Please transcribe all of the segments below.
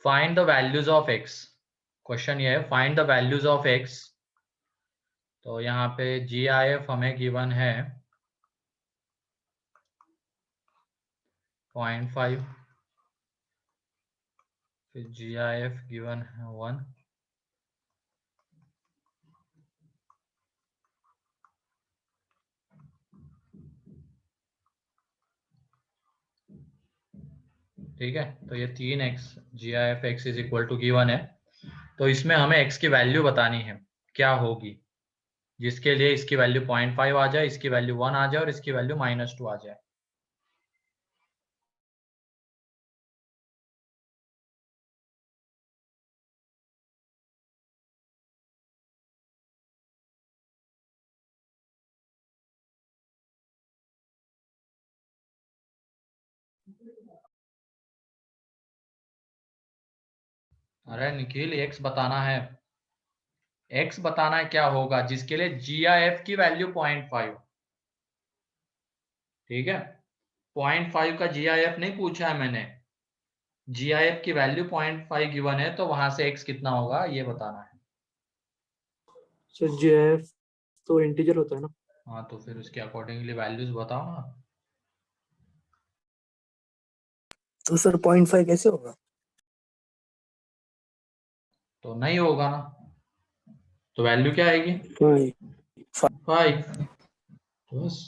Find the values of x. Question ये है find the values of x. तो यहाँ पे GIF हमें गिवन है 0.5, फिर GIF गिवन है 1, ठीक है। तो ये 3x GIF x is equal to given है। तो इसमें हमें x की वैल्यू बतानी है क्या होगी, जिसके लिए इसकी वैल्यू 0.5 आ जाए, इसकी वैल्यू 1 आ जाए और इसकी वैल्यू -2 आ जाए। अरे निखिल, x बताना है। x बताना है क्या होगा जिसके लिए GIF की वैल्यू 0.5। ठीक है, 0.5 का GIF नहीं पूछा है मैंने, GIF की वैल्यू 0.5 गिवन है, तो वहां से x कितना होगा ये बताना है। सर GIF तो इंटीजर होता है ना। हाँ, तो फिर उसके अकॉर्डिंगली वैल्यूज बताओ ना। तो सर 0.5 कैसे होगा? तो नहीं होगा ना, तो वैल्यू क्या आएगी? 5। बस।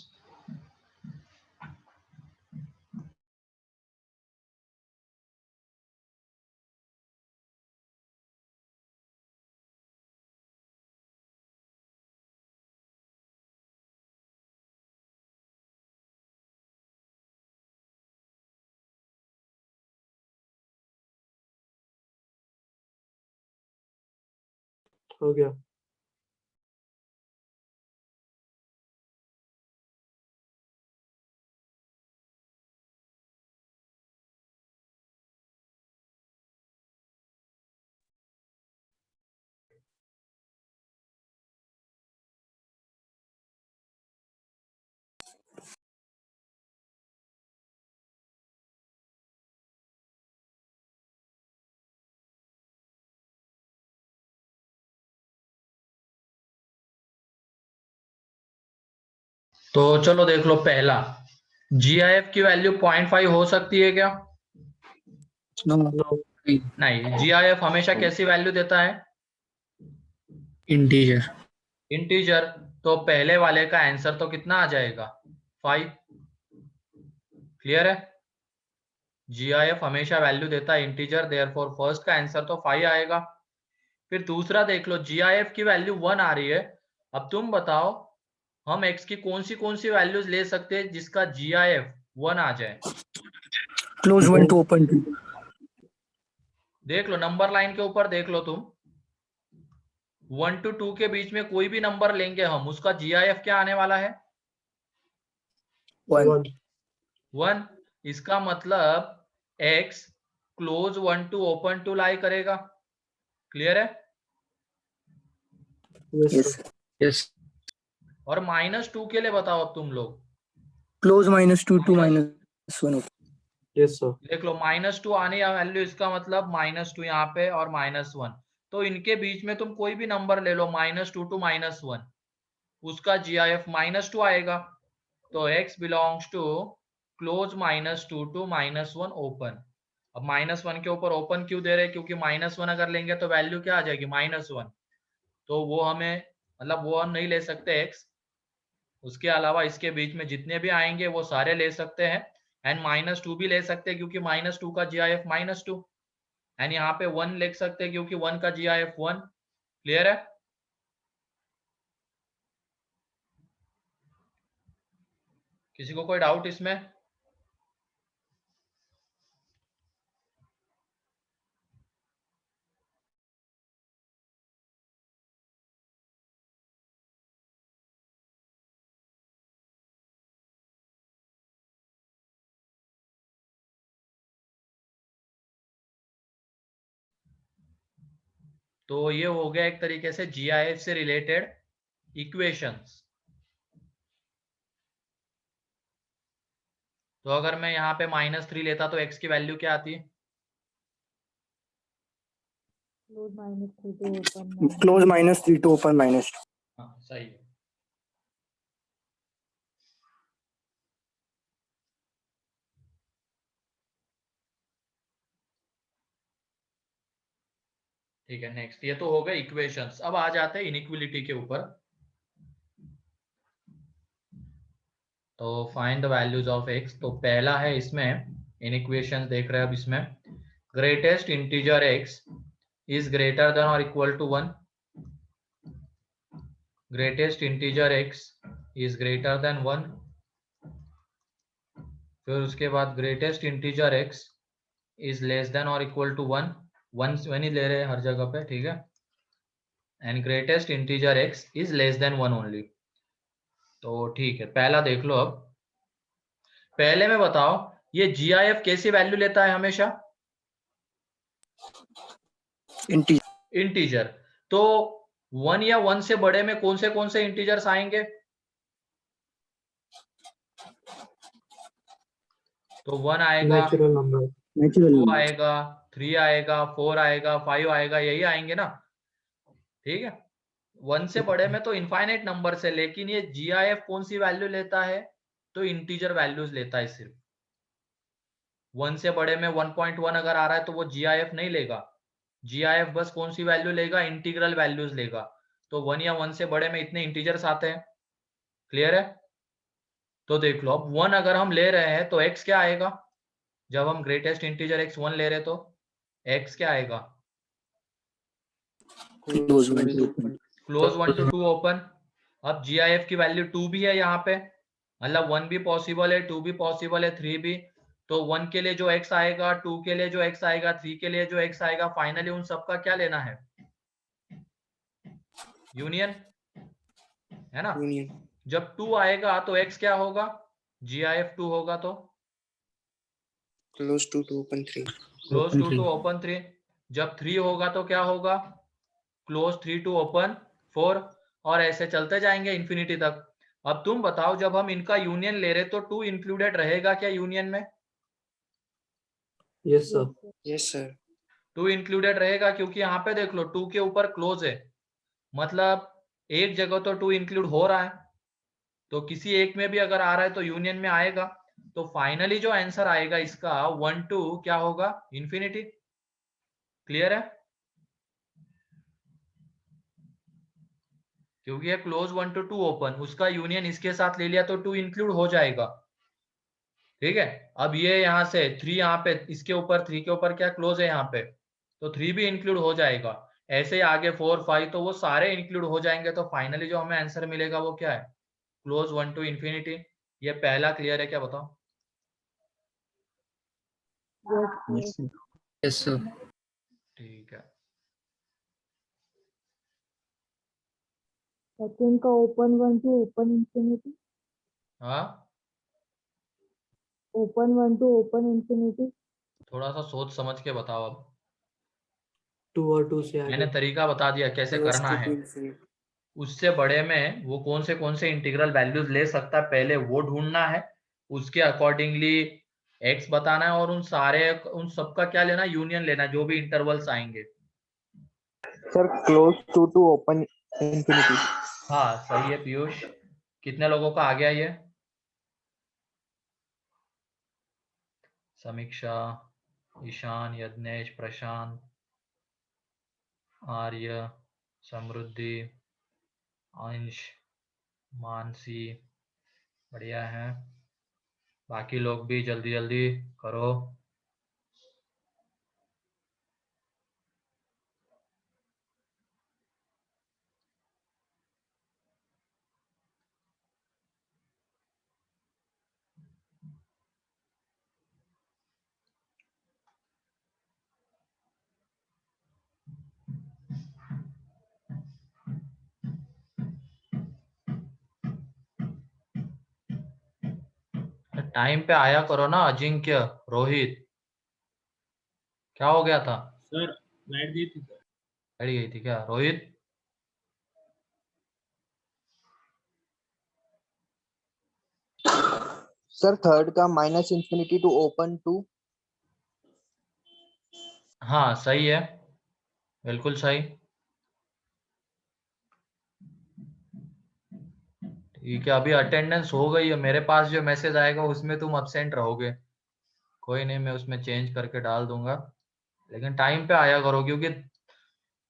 हो गया। तो चलो देख लो, पहला GIF की वैल्यू 0.5 हो सकती है क्या? नो। नहीं, GIF हमेशा कैसी वैल्यू देता है? इंटीजर। इंटीजर। तो पहले वाले का आंसर तो कितना आ जाएगा? 5। क्लियर है? GIF हमेशा वैल्यू देता है इंटीजर, देयरफॉर फर्स्ट का आंसर तो 5 आएगा। फिर दूसरा देख लो, GIF की वैल्यू 1 आ रही है। अब तुम बताओ हम x की कौन सी वैल्यूज ले सकते हैं जिसका GIF 1 आ जाए? Close 1 to open 2। देख लो नंबर लाइन के ऊपर, देख लो तुम, 1 to 2 के बीच में कोई भी नंबर लेंगे हम, उसका GIF क्या आने वाला है? 1। 1। इसका मतलब x close 1 to open 2 lie करेगा। क्लियर है? यस। यस। और -2 के लिए बताओ अब तुम लोग। Close -2 to -1। Yes sir. देख लो -2 आने या वैल्यू, इसका मतलब -2 यहाँ पे और -1, तो इनके बीच में तुम कोई भी नंबर ले लो -2 टू -1, उसका GIF -2 आएगा। तो x belongs to close -2 to -1 open. अब -1 के ऊपर ओपन क्यों दे रहे हैं? क्योंकि -1 अगर लेंगे तो वैल्यू क्या आ जाएगी? -1। तो वो हमें, मतलब वो हम नहीं ले सकते x। उसके अलावा इसके बीच में जितने भी आएंगे वो सारे ले सकते हैं। एंड -2 भी ले सकते हैं क्योंकि -2 का GIF -2। एंड यहाँ पे 1 लिख सकते हैं क्योंकि 1 का GIF 1। क्लियर है? किसी को कोई डाउट इसमें? तो ये हो गया एक तरीके से GIF से रिलेटेड इक्वेशंस। तो अगर मैं यहाँ पे -3 लेता तो x की वैल्यू क्या आती है? Close -3 to open -2. हाँ सही है। ठीक है, नेक्स्ट ये तो हो गए इक्वेशंस। अब आ जाते हैं इनइक्वलिटी के ऊपर। तो find the values of x. तो पहला है इसमें इनइक्वेशन देख रहे हैं अब इसमें, greatest integer x is greater than और equal to 1, greatest integer x is greater than 1, फिर उसके बाद greatest integer x is less than और इक्वल टू 1, 1 ही ले रहे हैं हर जगह पे, ठीक है, and greatest integer x is less than 1 only. तो ठीक है, पहला देख लो। अब पहले में बताओ ये GIF कैसी वैल्यू लेता है हमेशा? इंटीजर। तो 1 या 1 से बड़े में कौन से इंटीजर्स आएंगे? तो 1 आएगा, नेचुरल नंबर, 2 आएगा, 3 आएगा, 4 आएगा, 5 आएगा, यही आएंगे ना, ठीक है। 1 से बड़े में तो इनफाइनाइट नंबर से, लेकिन ये GIF कौन सी वैल्यू लेता है? तो इंटीजर वैल्यूज लेता है सिर्फ। 1 से बड़े में 1.1 अगर आ रहा है तो वो GIF नहीं लेगा। GIF बस कौन सी वैल्यू लेगा? इंटीग्रल वैल्यूज लेगा। तो 1 या 1 से बड़े में इतने इंटीजर्स आते हैं। क्लियर है? तो देख लो, अब 1 अगर हम ले रहे हैं तो x क्या आएगा? जब हम ग्रेटेस्ट इंटीजर x 1 ले रहे तो x क्या आएगा? Close 1 to close 1 to 2 open. अब GIF की वैल्यू 2 भी है यहाँ पे, मतलब 1 भी पॉसिबल है, 2 भी पॉसिबल है, 3 भी। तो 1 के लिए जो x आएगा, 2 के लिए जो x आएगा, 3 के लिए जो x आएगा, फाइनली उन सबका क्या लेना है? यूनियन, है ना? जब 2 आएगा तो x क्या होगा? GIF 2 होगा तो close 2 to open 3। Close 2 to open 3। जब 3 होगा तो क्या होगा? क्लोज 3 to open 4, और ऐसे चलते जाएंगे इन्फिनिटी तक। अब तुम बताओ, जब हम इनका यूनियन ले रहे तो 2 इंक्लूडेड रहेगा क्या यूनियन में? Yes sir, yes sir. 2 included रहेगा, क्योंकि यहाँ पे देख लो 2 के ऊपर क्लोज है, मतलब एक जगह तो 2 इंक्लूड हो रहा है, तो किसी एक में भी अगर आ रहा है तो यूनियन में आएगा। तो फाइनली जो आंसर आएगा इसका 1 to क्या होगा? इंफिनिटी। क्लियर है? क्योंकि ये क्लोज 1 to 2 ओपन, उसका यूनियन इसके साथ ले लिया तो 2 इंक्लूड हो जाएगा, ठीक है। अब ये यहाँ से 3, यहाँ पे इसके ऊपर 3 के ऊपर क्या क्लोज है यहाँ पे, तो 3 भी इंक्लूड हो जाएगा। ऐसे ही आगे 4, 5, तो वो सारे इंक्लूड हो जाएंगे। तो फाइनली जो हमें आंसर मिलेगा वो क्या है? Close 1 to infinity. ये पहला क्लियर है क्या, बताओ? Yes sir. ठीक है। सेकंड का ओपन 1 to ओपन इंफिनिटी, हाँ, ओपन 1 to ओपन इंफिनिटी। थोड़ा सा सोच समझ के बताओ। अब 2 और 2 से मैंने आगे तरीका बता दिया कैसे क्लोज करना 2 है। to infinity। उससे बड़े में वो कौन से इंटीग्रल वैल्यूज ले सकता है, पहले वो ढूंढना है, उसके अकॉर्डिंगली x बताना है, और उन सबका क्या लेना? यूनियन लेना, जो भी इंटरवल्स आएंगे। Sir close 2 to open infinity। हाँ सही है पीयूष। कितने लोगों का आ गया ये? समीक्षा, ईशान, यज्ञेश, प्रशांत, आर्य, समृद्धि, अंश, मानसी, बढ़िया है। बाकी लोग भी जल्दी जल्दी करो। टाइम पे आया करो ना अजिंक्य, रोहित, क्या हो गया था? सर लाइट गई थी सर। बैठ गई थी क्या रोहित? सर थर्ड का माइनस इंफिनिटी टू ओपन 2। हाँ सही है, बिल्कुल सही। ठीक है, अभी अटेंडेंस हो गई है, मेरे पास जो मैसेज आएगा उसमें तुम अब्सेंट रहोगे। कोई नहीं, मैं उसमें चेंज करके डाल दूंगा, लेकिन टाइम पे आया करो, क्योंकि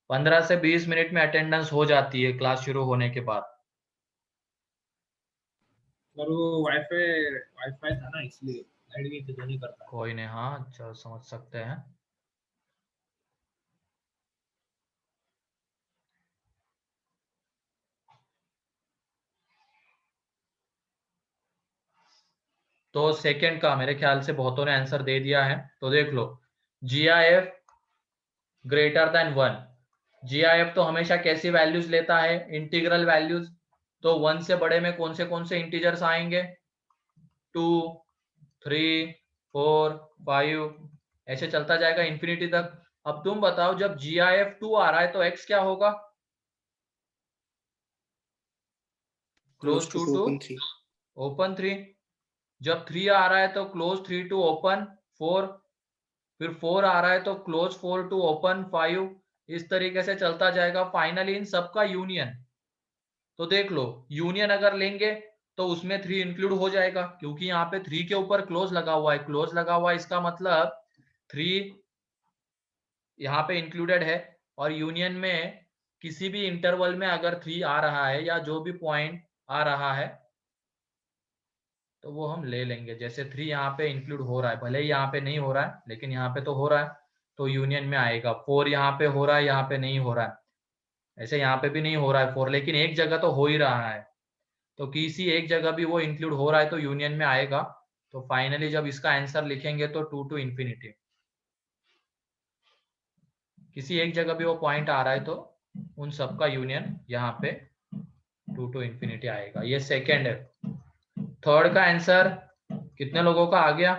15 से 20 मिनट में अटेंडेंस हो जाती है क्लास शुरू होने के बाद। सर वो वाईफाई वाईफाई था ना, इसलिए लाइट गई थी तो नहीं कर पाया। कोई नहीं, हाँ चलो समझ सकते हैं। तो सेकंड का मेरे ख्याल से बहुतों ने आंसर दे दिया है, तो देख लो, GIF ग्रेटर देन 1। GIF तो हमेशा कैसी वैल्यूज लेता है? Integral values. तो 1 से बड़े में कौन से इंटीजर्स आएंगे? 2, 3, 4, 5, ऐसे चलता जाएगा इंफिनिटी तक। अब तुम बताओ, जब GIF 2 आ रहा है तो x क्या होगा? Close Close to to to open 3. Open 3। जब 3 आ रहा है तो क्लोज 3 टू ओपन 4। फिर 4 आ रहा है तो क्लोज 4 टू ओपन 5। इस तरीके से चलता जाएगा, फाइनली इन सबका यूनियन। तो देख लो, यूनियन अगर लेंगे तो उसमें 3 इंक्लूड हो जाएगा, क्योंकि यहाँ पे 3 के ऊपर क्लोज लगा हुआ है। क्लोज लगा हुआ है इसका मतलब 3 यहाँ पे इंक्लूडेड है। और यूनियन में किसी भी इंटरवल में अगर 3 आ रहा है या जो भी पॉइंट आ रहा है तो वो हम ले लेंगे। जैसे 3 यहाँ पे इंक्लूड हो रहा है, भले ही यहाँ पे नहीं हो रहा है लेकिन यहाँ पे तो हो रहा है, तो यूनियन में आएगा। 4 यहाँ पे हो रहा है, यहाँ पे नहीं हो रहा है। ऐसे यहाँ पे भी नहीं हो रहा है 4, लेकिन एक जगह तो हो ही रहा है, तो किसी एक जगह भी वो इंक्लूड हो रहा है तो यूनियन में आएगा। तो फाइनली जब इसका आंसर लिखेंगे तो 2 टू इंफिनिटी, किसी एक जगह भी वो पॉइंट आ रहा है तो उन सबका यूनियन यहाँ पे 2 टू इंफिनिटी आएगा। ये सेकेंड है। थर्ड का आंसर कितने लोगों का आ गया?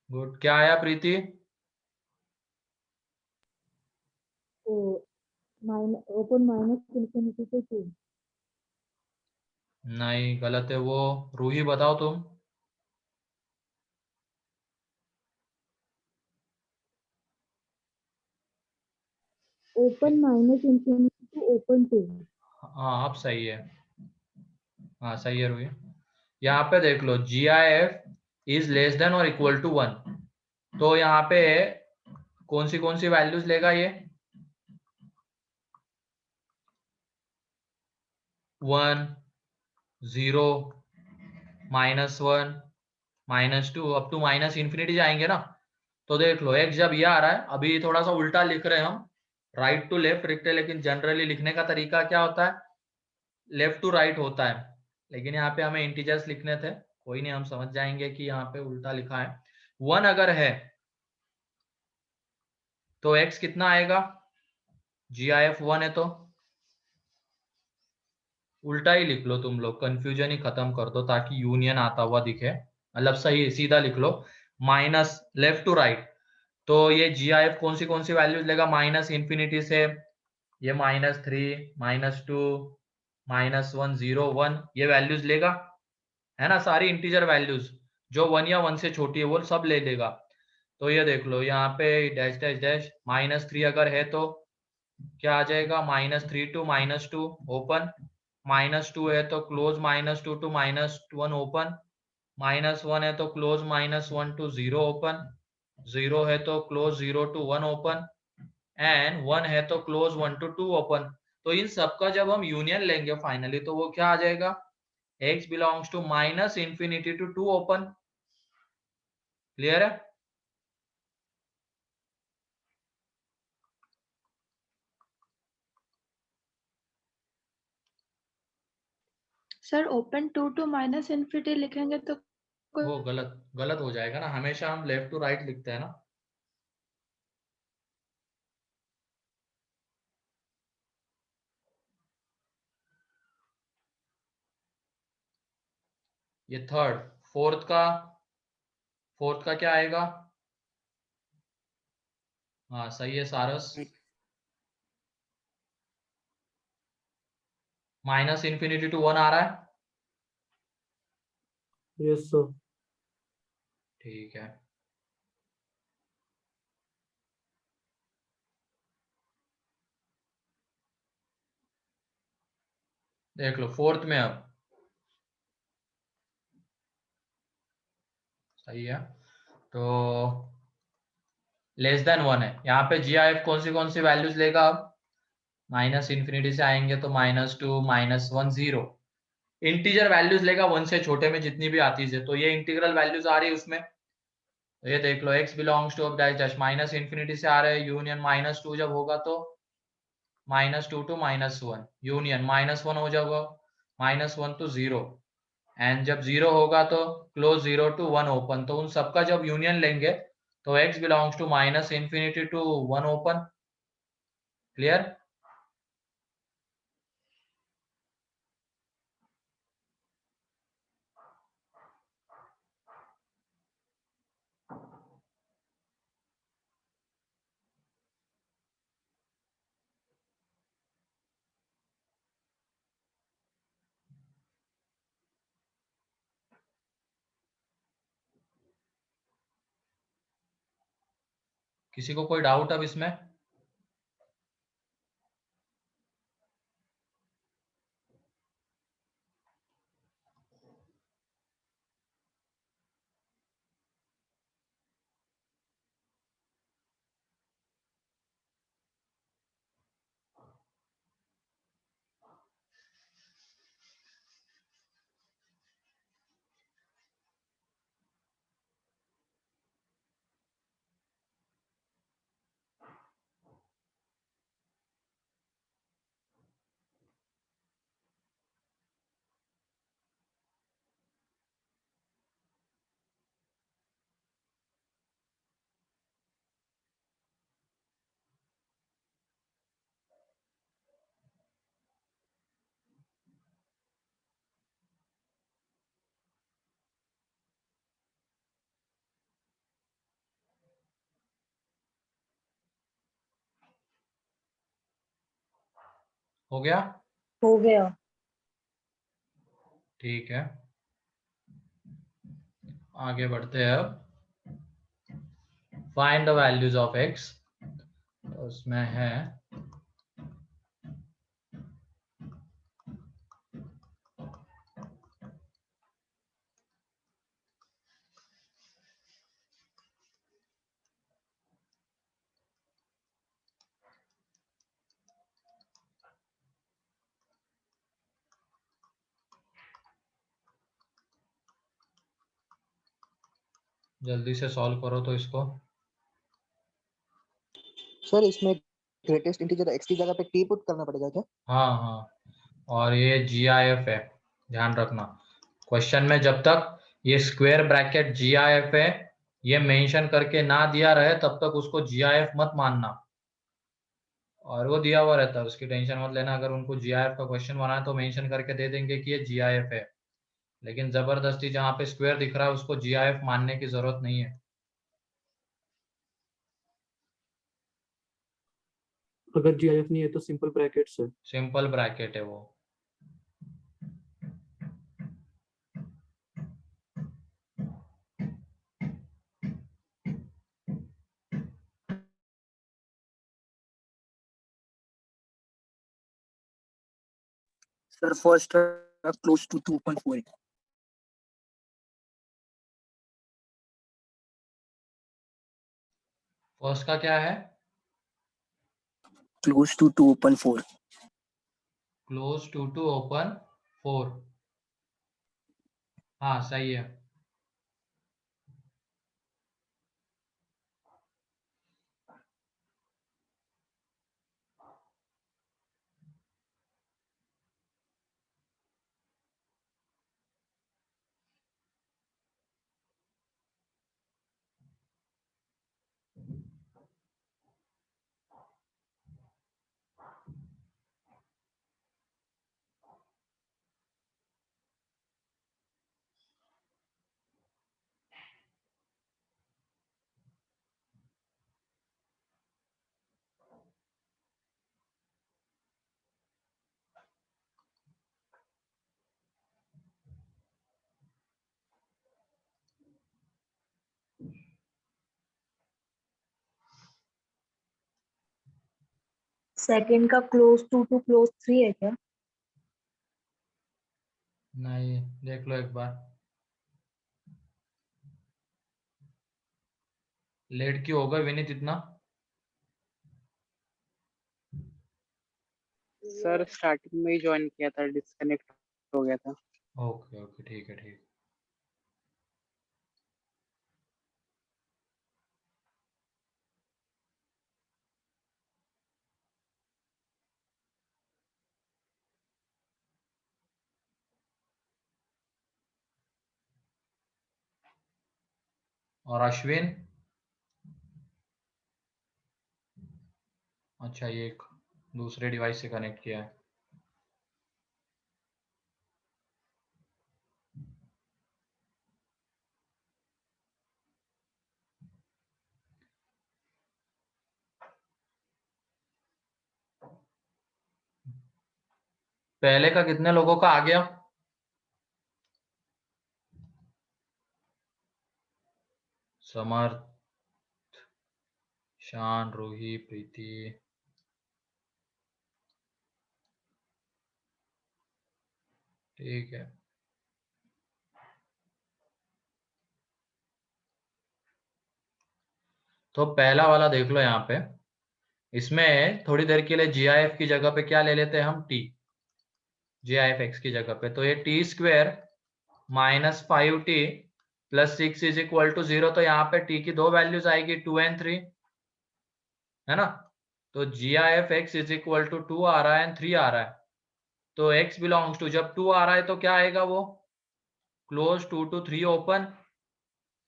गुड। क्या आया प्रीति? तो ओपन माइनस इंफिनिटी से 2। नहीं, गलत है वो। रूही बताओ तुम। Open minus infinity to open 2। हाँ अब सही है, हाँ सही है रूही। यहाँ पे देख लो, GIF इज लेस देन और इक्वल टू 1। तो यहाँ पे कौन सी वैल्यूज लेगा ये? 1, 0, -1, -2, अब टू माइनस इंफिनिटी जाएंगे ना। तो देख लो, एक जब ये आ रहा है, अभी थोड़ा सा उल्टा लिख रहे हैं हम, राइट टू लेफ्ट लिखते हैं, लेकिन जनरली लिखने का तरीका क्या होता है? लेफ्ट टू राइट होता है, लेकिन यहाँ पे हमें इंटीजर्स लिखने थे। कोई नहीं, हम समझ जाएंगे कि यहाँ पे उल्टा लिखा है। 1 अगर है तो x कितना आएगा? GIF 1 है तो उल्टा ही लिख लो तुम लोग, कंफ्यूजन ही खत्म कर दो ताकि यूनियन आता हुआ दिखे। मतलब सही सीधा लिख लो, माइनस लेफ्ट टू राइट। तो ये GIF कौन सी वैल्यूज लेगा माइनस इंफिनिटी से? ये -3, -2, -1, 0, 1 ये वैल्यूज लेगा, है ना? सारी इंटीजर वैल्यूज जो 1 या 1 से छोटी है वो सब ले लेगा। तो ये देख लो, यहाँ पे डैश डैश डैश -3 अगर है तो क्या आ जाएगा? -3 टू -2 ओपन, -2 है तो क्लोज -2 टू -1 ओपन, -1 है तो क्लोज -1 टू 0 ओपन, 0 है तो क्लोज 0 टू 1 ओपन, एंड 1 है तो क्लोज 1 टू 2 ओपन। तो इन सबका जब हम यूनियन लेंगे फाइनली तो वो क्या आ जाएगा? x belongs to minus infinity to 2 open. Clear है? Sir open 2 to minus infinity लिखेंगे तो वो गलत गलत हो जाएगा ना, हमेशा हम लेफ्ट टू राइट लिखते हैं ना। ये थर्ड। फोर्थ का क्या आएगा? हाँ सही है सारस। माइनस इंफिनिटी टू 1 आ रहा है। Yes sir. ठीक है, देख लो फोर्थ में अब सही है। तो लेस देन 1 है, यहाँ पे GIF कौन सी वैल्यूज लेगा अब? माइनस इन्फिनिटी से आएंगे तो -2 -1 0, इंटीजर वैल्यूज लेगा 1 से छोटे में जितनी भी आती है। तो ये इंटीग्रल वैल्यूज आ रही है उसमें, तो ये देख लो x बिलोंग्स टू, अब डैश माइनस इन्फिनिटी से आ रहे हैं, यूनियन -2 जब होगा तो -2 to -1, यूनियन -1 हो जाएगा, -1 to 0, एंड जब 0 होगा तो क्लोज 0 to 1 ओपन। तो उन सबका जब यूनियन लेंगे तो x belongs to minus infinity to 1 open. Clear? किसी को कोई डाउट अब इसमें? हो गया? हो गया। ठीक है, आगे बढ़ते हैं अब। Find the values of x, तो उसमें है जल्दी से सॉल्व करो तो इसको। सर इसमें ग्रेटेस्ट इंटीजर x की जगह पे t पुट करना पड़ेगा क्या? हाँ हाँ, और ये GIF है, ध्यान रखना क्वेश्चन में जब तक ये स्क्वायर ब्रैकेट GIF है ये मेंशन करके ना दिया रहे तब तक उसको GIF मत मानना, और वो दिया हुआ रहता है उसकी टेंशन मत लेना। अगर उनको GIF का क्वेश्चन बना है तो मेंशन करके दे देंगे कि ये GIF है, लेकिन जबरदस्ती जहाँ पे स्क्वायर दिख रहा है उसको GIF मानने की जरूरत नहीं है। अगर GIF नहीं है तो सिंपल ब्रैकेट्स है। सिंपल ब्रैकेट है वो। Sir first close to 2.4, first का क्या है? Close to 2.4। Close to open 4, हाँ सही है। सेकंड का क्लोज टू क्लोज 3 है क्या? नहीं, देख लो एक बार। लेट क्यों होगा विनीत इतना? सर स्टार्टिंग में ही ज्वाइन किया था, डिस्कनेक्ट हो गया था। ओके ओके, ठीक है ठीक। और अश्विन? अच्छा, ये एक दूसरे डिवाइस से कनेक्ट किया है। पहले का कितने लोगों का आ गया? समर्थ, शान, रूही, प्रीति। ठीक है। तो पहला वाला देख लो यहाँ पे। इसमें थोड़ी देर के लिए GIF की जगह पे क्या ले लेते हैं हम? T। GIF x की जगह पे तो ये t square -5t plus 6 is equal to 0। तो यहाँ पे t की दो वैल्यूज आएगी, 2 and 3, है ना? तो GIF x is equal to 2 आ रहा है एंड 3 आ रहा है। तो x बिलोंग्स टू, जब 2 आ रहा है तो क्या आएगा वो? Close 2 to 3 open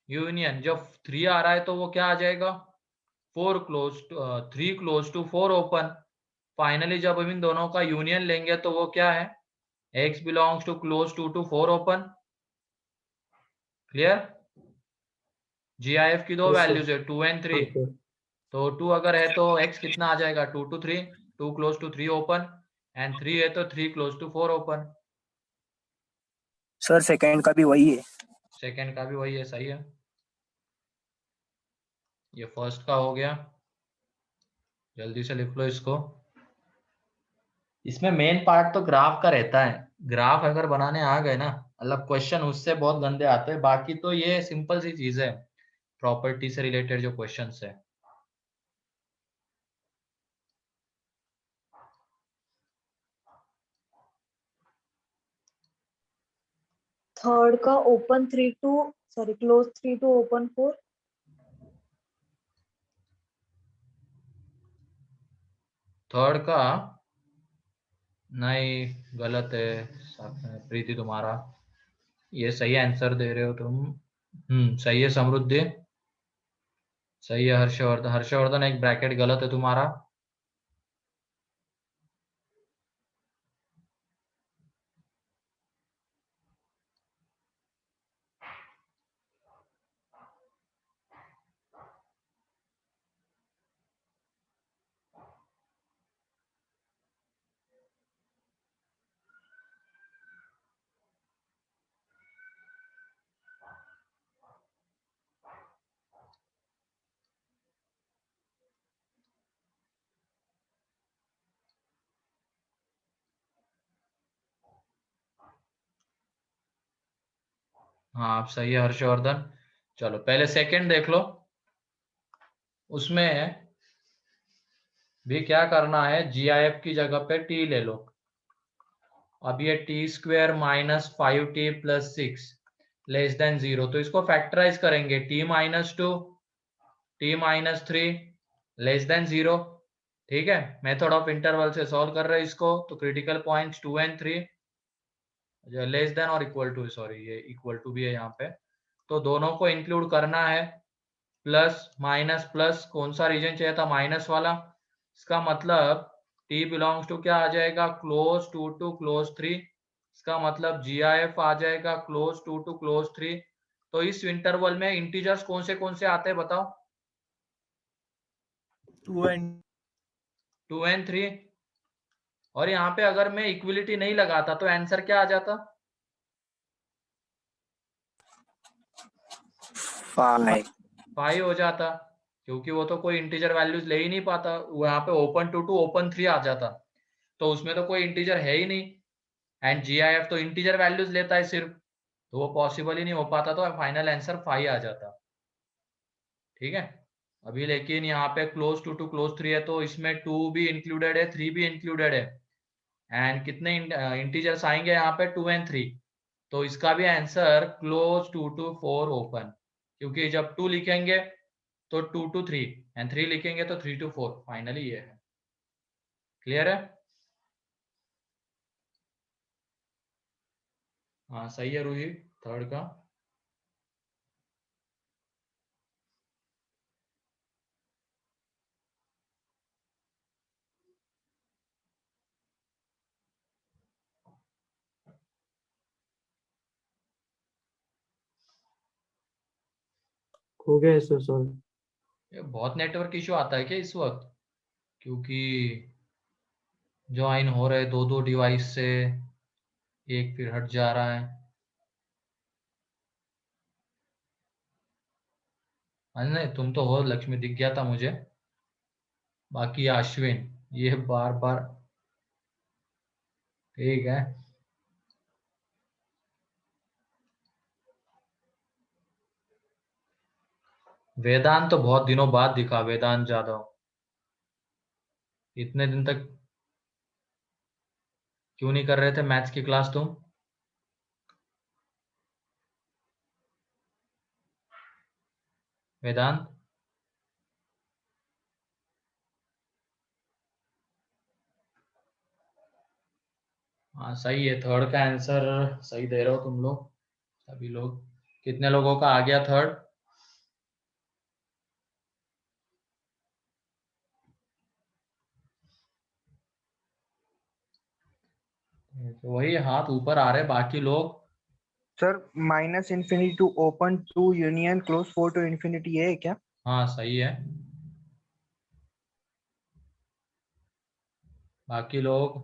union. जब 3 आ रहा है तो वो क्या आ जाएगा? 3 क्लोज टू 4 ओपन। फाइनली जब हम इन दोनों का यूनियन लेंगे तो वो क्या है? x belongs to close 2 to 4 open. Clear? GIF की दो Yes, sir. वैल्यूज है, 2 and 3। Okay. तो 2 अगर है तो x कितना आ जाएगा? 2 to 3, 2 close to 3 open, and 3 है तो 3 close to 4 open. Sir second का भी वही है। सेकंड का भी वही है, सही है। ये फर्स्ट का हो गया। जल्दी से लिख लो इसको। इसमें मेन पार्ट तो ग्राफ का रहता है। ग्राफ अगर बनाने आ गए ना, मतलब क्वेश्चन उससे बहुत गंदे आते हैं। बाकी तो ये सिंपल सी चीज है, प्रॉपर्टी से रिलेटेड जो क्वेश्चंस है। थर्ड का open 3 to sorry close 3 to open 4। Third का नहीं, गलत है प्रीति तुम्हारा। ये सही आंसर दे रहे हो तुम। सही है समृद्धि, सही है हर्षवर्धन। हर्षवर्धन एक ब्रैकेट गलत है तुम्हारा। हाँ, आप सही है हर्षवर्धन। चलो पहले सेकंड देख लो। उसमें भी क्या करना है? GIF की जगह पे t ले लो। अब ये t square -5t plus 6 less than 0, तो इसको फैक्टराइज करेंगे। t-2 t-3 less than 0। ठीक है, मेथड ऑफ इंटरवल से सॉल्व कर रहे हैं इसको। तो critical points 2 and 3 less than और इक्वल टू, सॉरी ये इक्वल टू भी है यहाँ पे, तो दोनों को इंक्लूड करना है। प्लस माइनस प्लस, कौन सा रीजन चाहिए था? माइनस वाला। इसका मतलब t बिलोंग्स टू क्या आ जाएगा? Close 2 to close 3। इसका मतलब GIF आ जाएगा क्लोज 2 टू क्लोज 3। तो इस इंटरवल में इंटीजर्स कौन से आते हैं बताओ? 2 and 3। और यहाँ पे अगर मैं इक्विलिटी नहीं लगाता तो आंसर क्या आ जाता? 5 5 हो जाता। क्योंकि वो तो कोई इंटीजर वैल्यूज ले ही नहीं पाता, वो यहाँ पे ओपन 2 टू ओपन 3 आ जाता, तो उसमें तो कोई इंटीजर है ही नहीं, एंड GIF तो इंटीजर वैल्यूज लेता है सिर्फ, तो वो पॉसिबल ही नहीं हो पाता, तो फाइनल आंसर 5 आ जाता। ठीक है, अभी लेकिन यहाँ पे क्लोज टू क्लोज 3 है, तो इसमें 2 भी इंक्लूडेड है, 3 भी इंक्लूडेड है, एंड कितने इंटीजर्स आएंगे यहाँ पे 2 एंड 3, तो इसका भी आंसर क्लोज 2 टू 4 ओपन, क्योंकि जब 2 लिखेंगे तो 2 टू 3 एंड 3 लिखेंगे तो 3 टू 4, फाइनली ये है। क्लियर है? हाँ सही है रूही, थर्ड का। हो गया सर सॉल्व। ये बहुत नेटवर्क इशू आता है क्या इस वक्त? क्योंकि ज्वाइन हो रहे दो डिवाइस से, एक फिर हट जा रहा है। नहीं तुम तो हो, लक्ष्मी दिख गया था मुझे, बाकी अश्विन ये बार बार। ठीक है, वेदांत तो बहुत दिनों बाद दिखा, वेदांत जाधव, इतने दिन तक क्यों नहीं कर रहे थे मैथ्स की क्लास तुम? वेदांत हाँ सही है, थर्ड का आंसर सही दे रहे हो तुम लोग सभी लोग। कितने लोगों का आ गया थर्ड? तो वही हाथ ऊपर आ रहे, बाकी लोग। Sir minus infinity to open to union close 4 to infinity है क्या? हाँ सही है, बाकी लोग।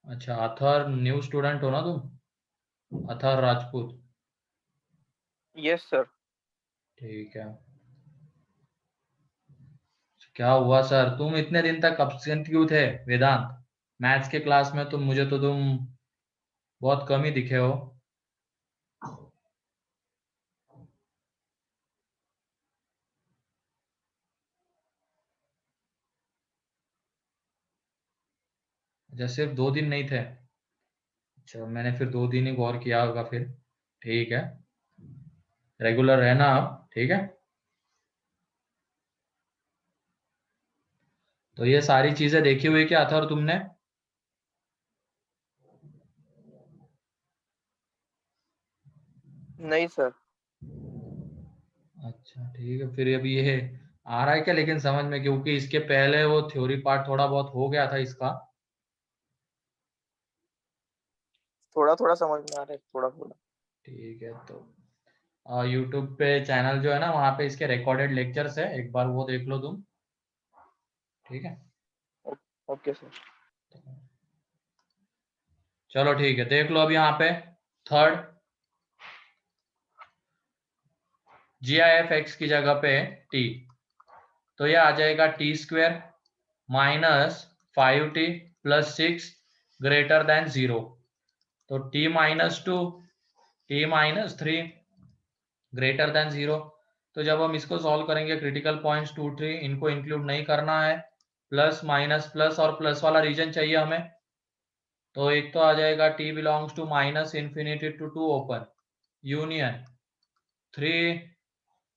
अच्छा, अथर न्यू स्टूडेंट हो ना तुम, अथर राजपूत? Yes sir. ठीक है, क्या हुआ सर, तुम इतने दिन तक एब्सेंट क्यों थे वेदांत? मैथ्स के क्लास में तुम, मुझे तो तुम बहुत कम ही दिखे हो। अच्छा, सिर्फ 2 दिन नहीं थे? अच्छा, मैंने फिर 2 दिन ही गौर किया होगा फिर। ठीक है, रेगुलर रहना आप, ठीक है। तो ये सारी चीजें देखी हुई क्या अथर तुमने? नहीं सर। अच्छा ठीक है, फिर अभी ये आ रहा है क्या लेकिन समझ में, क्योंकि इसके पहले वो थ्योरी पार्ट थोड़ा बहुत हो गया था इसका। थोड़ा थोड़ा समझ में आ रहा है, थोड़ा थोड़ा। ठीक है, तो यूट्यूब पे चैनल जो है ना, वहाँ पे इसके रिकॉर्डेड लेक्चर्स है, एक बार वो देख लो तुम, ठीक है। Okay sir. चलो ठीक है, देख लो अब यहाँ पे थर्ड, GIF की जगह पे t, तो ये आ जाएगा T square minus 5t plus 6 greater than 0, तो t minus 2 t minus 3 greater than 0। तो जब हम इसको सॉल्व करेंगे, क्रिटिकल पॉइंट्स 2 3 इनको इंक्लूड नहीं करना है, प्लस माइनस प्लस और प्लस वाला रीजन चाहिए हमें। तो एक तो आ जाएगा t belongs to minus infinity to 2 open union 3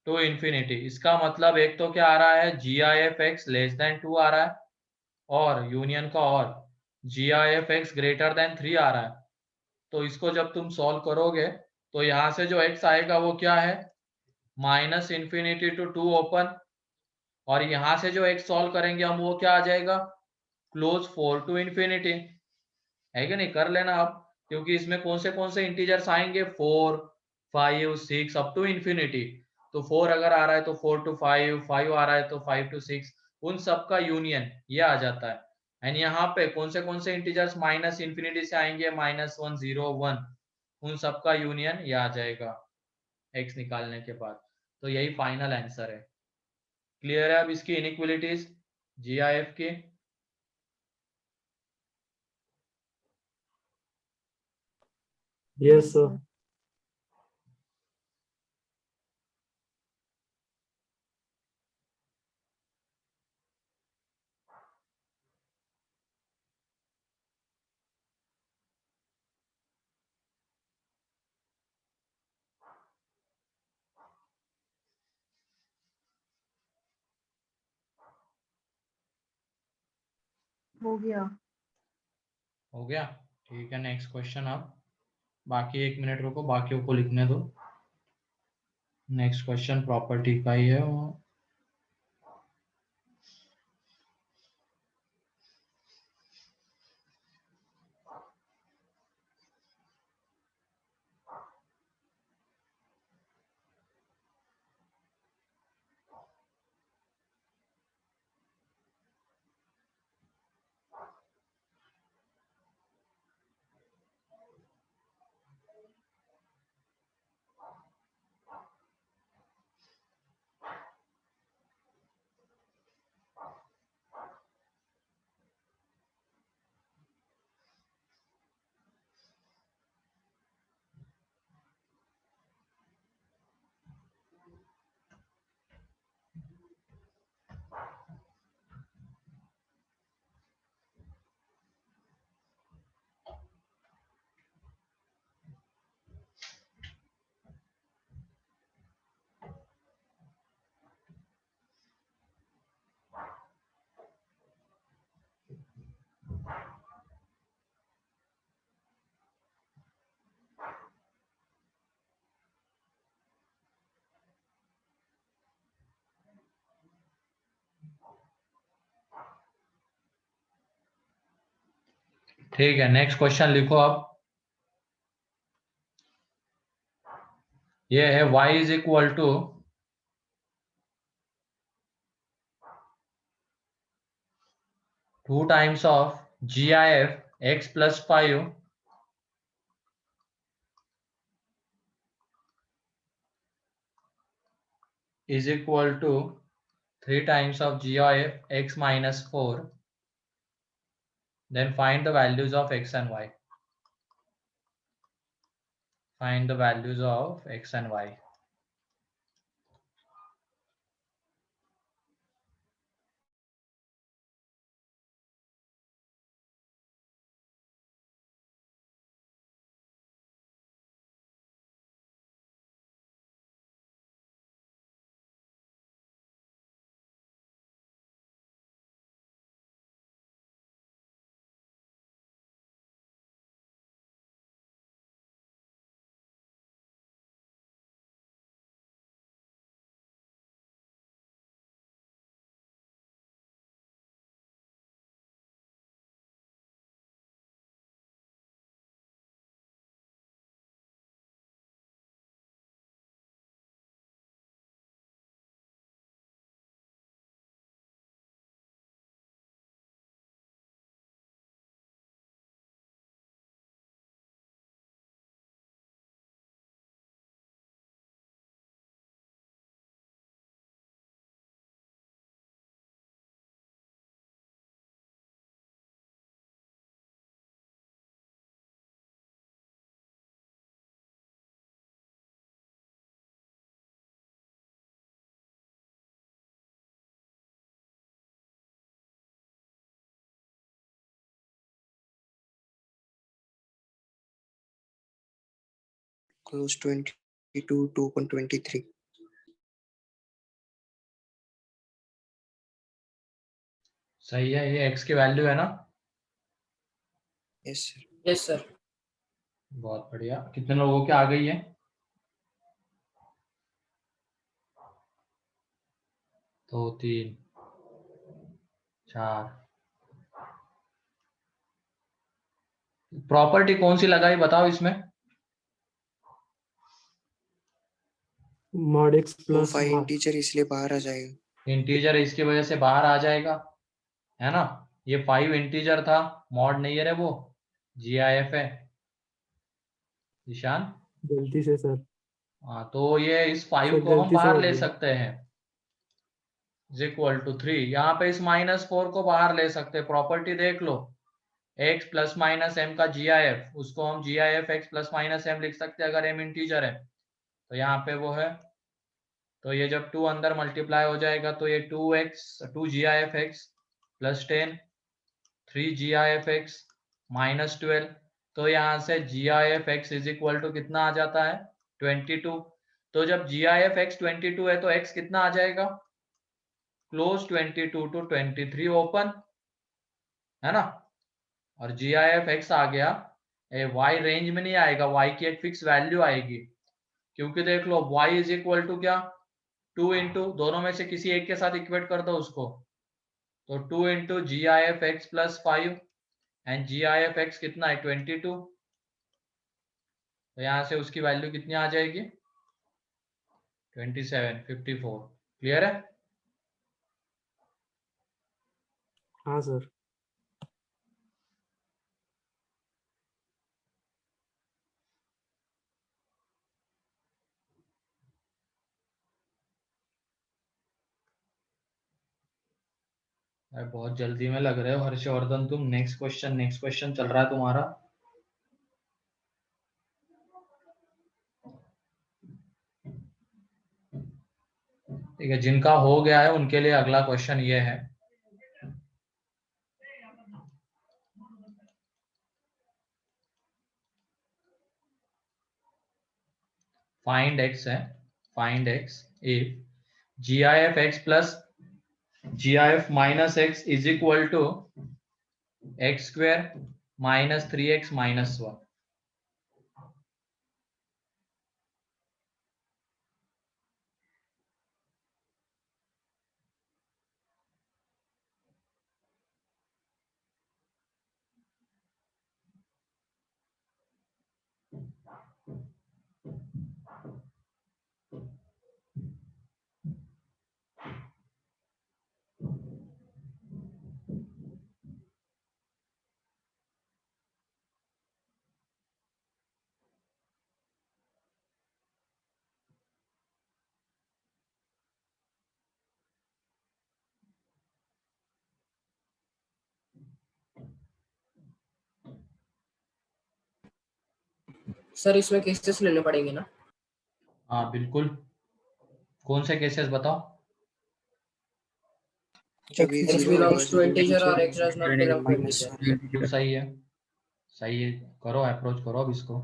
to infinity, इसका मतलब एक तो क्या आ रहा है, GIF लेस देन 2 आ रहा है, और यूनियन का और GIF ग्रेटर देन 3 आ रहा है। तो इसको जब तुम सॉल्व करोगे, तो यहाँ से जो x आएगा वो क्या है, माइनस इन्फिनिटी टू 2 ओपन, और यहाँ से जो x सॉल्व करेंगे हम, वो क्या आ जाएगा, क्लोज 4 टू इन्फिनिटी, है कि नहीं? कर लेना अब, क्योंकि इसमें कौन से इंटीजर्स आएंगे, 4 5 6 अप टू इन्फिनिटी। तो 4 अगर आ रहा है तो 4 टू 5, 5 आ रहा है तो 5 टू 6, उन सब का यूनियन ये आ जाता है। एंड यहाँ पे कौन से इंटीजर्स माइनस इंफिनिटी से आएंगे, -1 0 1, उन सबका यूनियन ये आ जाएगा x निकालने के बाद। तो यही फाइनल आंसर है। क्लियर है अब इसकी इनइक्वालिटीज GIF की? Yes sir. हो गया। हो गया, ठीक है। नेक्स्ट क्वेश्चन अब, बाकी 1 मिनट रुको, बाकियों को लिखने दो। नेक्स्ट क्वेश्चन प्रॉपर्टी का ही है वो। ठीक है, नेक्स्ट क्वेश्चन लिखो अब। ये है y is equal to 2 times of GIF x plus 5 is equal to 3 times of GIF x minus 4. Then find the values of x and y. Find the values of x and y. Close 22 to open 23. सही है, ये x की value है ना? Yes sir. Yes sir. बहुत बढ़िया। कितने लोगों के आ गई है? 2 3 4। प्रॉपर्टी कौन सी लगाई बताओ इसमें? mod x तो plus 5 इंटीजर इसलिए बाहर आ जाएगा। इंटीजर इसकी वजह से बाहर आ जाएगा, है ना? ये 5 इंटीजर था, मॉड नहीं है रे वो, GIF है ईशान। गलती से सर। हाँ तो ये इस 5 सर को हम गलती से बाहर हो ले गया। सकते हैं, इज इक्वल टू 3। यहाँ पे इस -4 को बाहर ले सकते हैं, प्रॉपर्टी देख लो, x प्लस माइनस एम का GIF, उसको हम GIF x plus minus m लिख सकते हैं अगर m इंटीजर है। तो यहाँ पे वो है, तो ये जब 2 अंदर मल्टीप्लाई हो जाएगा तो ये 2 GIF x प्लस 10, 3 GIF x माइनस 12। तो यहाँ से GIF x is equal to कितना आ जाता है, 22। तो जब GIF x 22 है तो x कितना आ जाएगा, क्लोज 22 टू 23 ओपन, है ना। और GIF x आ गया, y रेंज में नहीं आएगा, y की एक फिक्स वैल्यू आएगी, क्योंकि देख लो y इज इक्वल टू क्या, 2 इंटू, दोनों में से किसी एक के साथ इक्वेट कर दो उसको, तो 2 into GIF x plus 5 and GIF x कितना है 22। तो यहाँ से उसकी वैल्यू कितनी आ जाएगी, 27, 54। क्लियर है। हाँ सर। अरे बहुत जल्दी में लग रहे हो हर्षवर्धन तुम, नेक्स्ट क्वेश्चन चल रहा है तुम्हारा। ठीक है, जिनका हो गया है उनके लिए अगला क्वेश्चन ये है, फाइंड x है, find x if GIF x plus GIF minus x is equal to x square minus 3x minus 1। Sir इसमें केसेस लेने पड़ेंगे ना? हाँ बिल्कुल, कौन से केसेस बताओ। जब ये x 0 होगा belongs to integer और x does not belong to minus integer। सही है, सही है, करो अप्रोच करो अब इसको।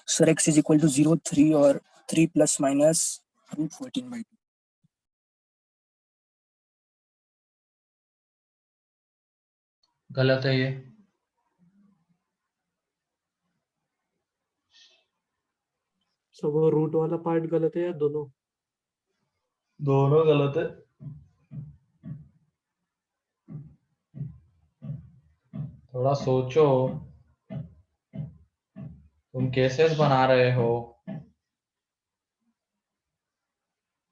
Sir x is equal to 0, 3 और 3 प्लस माइनस रूट 14/2। गलत है ये, सब वो रूट वाला पार्ट गलत है या दोनों? दोनों गलत है। थोड़ा सोचो, तुम केसेस बना रहे हो।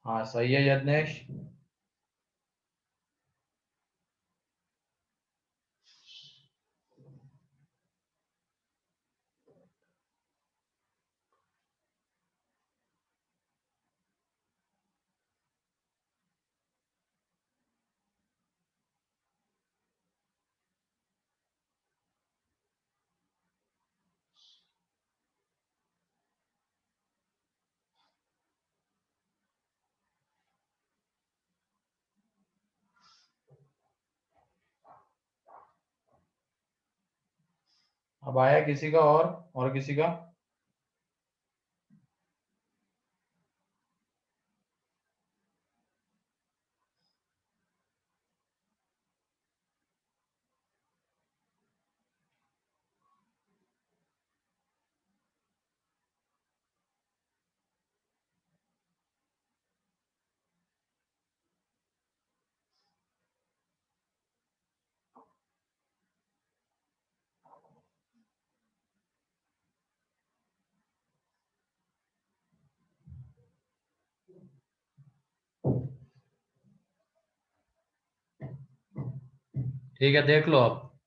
हाँ सही है यज्ञेश। अब आया किसी का और किसी का? ठीक है, देख लो। अब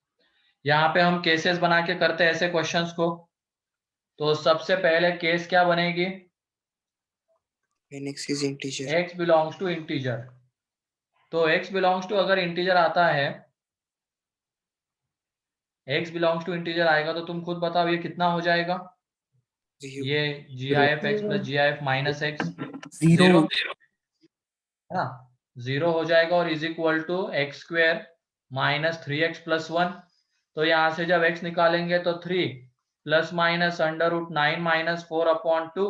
यहाँ पे हम केसेस बना के करते हैं ऐसे क्वेश्चंस को। तो सबसे पहले केस क्या बनेगी? When x is integer. x belongs to integer. तो x बिलोंग्स टू अगर इंटीजर आता है, x बिलोंग्स टू इंटीजर आएगा तो तुम खुद बताओ ये कितना हो जाएगा? ये GIF x plus GIF minus x Zero. है ना, 0 हो जाएगा और is equal to x square minus 3x plus 1। तो यहाँ से जब x निकालेंगे तो 3 plus minus under root 9 minus 4 upon 2।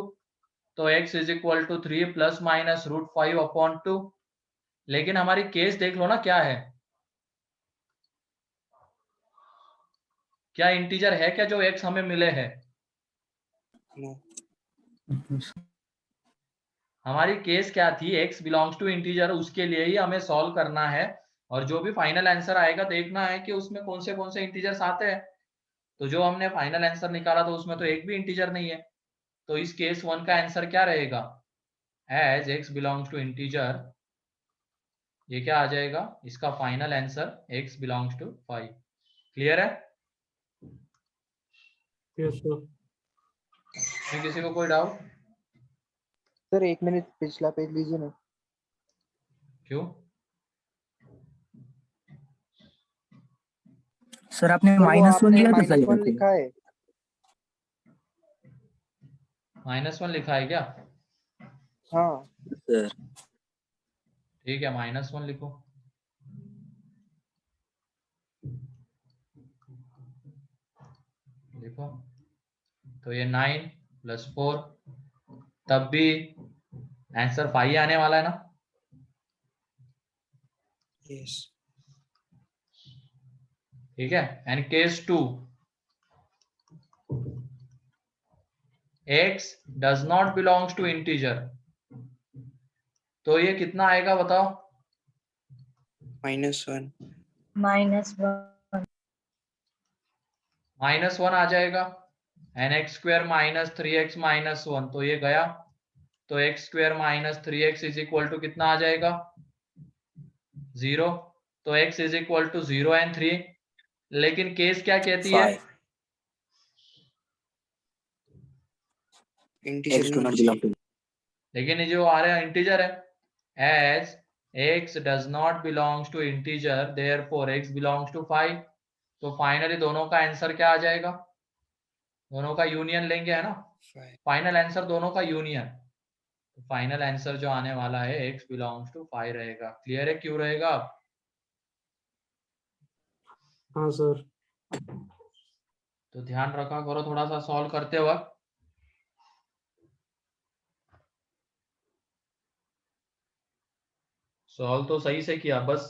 तो x is equal to 3 plus minus root 5 upon 2। लेकिन हमारी केस देख लो ना क्या है, क्या इंटीजर है क्या जो x हमें मिले है? No. हमारी केस क्या थी? x बिलोंग्स टू इंटीजर, उसके लिए ही हमें सॉल्व करना है। और जो भी फाइनल आंसर आएगा देखना है कि उसमें कौन से इंटीजर्स आते हैं। तो जो हमने फाइनल आंसर निकाला तो उसमें तो एक भी इंटीजर नहीं है। तो इस केस 1 का आंसर क्या रहेगा? As x belongs to integer, ये क्या आ जाएगा? इसका final answer x belongs to 5। Clear है? Yes sir. किसी को कोई डाउट? सर 1 मिनट पिछला पेज लीजिए ना। क्यों? सर आपने सर वो -1 आपने लिया था -1 शायद। लिखा है। -1 लिखा है क्या? हाँ सर ठीक है, -1 लिखो। लिखो। तो ये 9 प्लस 4, तब भी आंसर 5 आने वाला है ना? यस। ठीक है। And case 2, x does not belongs to integer, तो ये कितना आएगा बताओ? -1. -1 -1 आ जाएगा। And x square minus 3x minus 1, तो ये गया। तो x square minus 3x is equal to कितना आ जाएगा? 0। तो x is equal to 0 and 3। लेकिन केस क्या कहती है? 5. X do not belong to. लेकिन ये जो आ रहा है इंटीजर है। As x does not belongs to integer therefore x belongs to 5। तो फाइनली दोनों का आंसर क्या आ जाएगा? दोनों का यूनियन लेंगे, है ना? फाइनल आंसर दोनों का यूनियन। फाइनल आंसर जो आने वाला है x बिलोंग्स टू 5 रहेगा। क्लियर है क्यों रहेगा? अब हाँ सर। तो ध्यान रखा करो थोड़ा सा सॉल्व करते वक्त। सॉल्व तो सही से किया, बस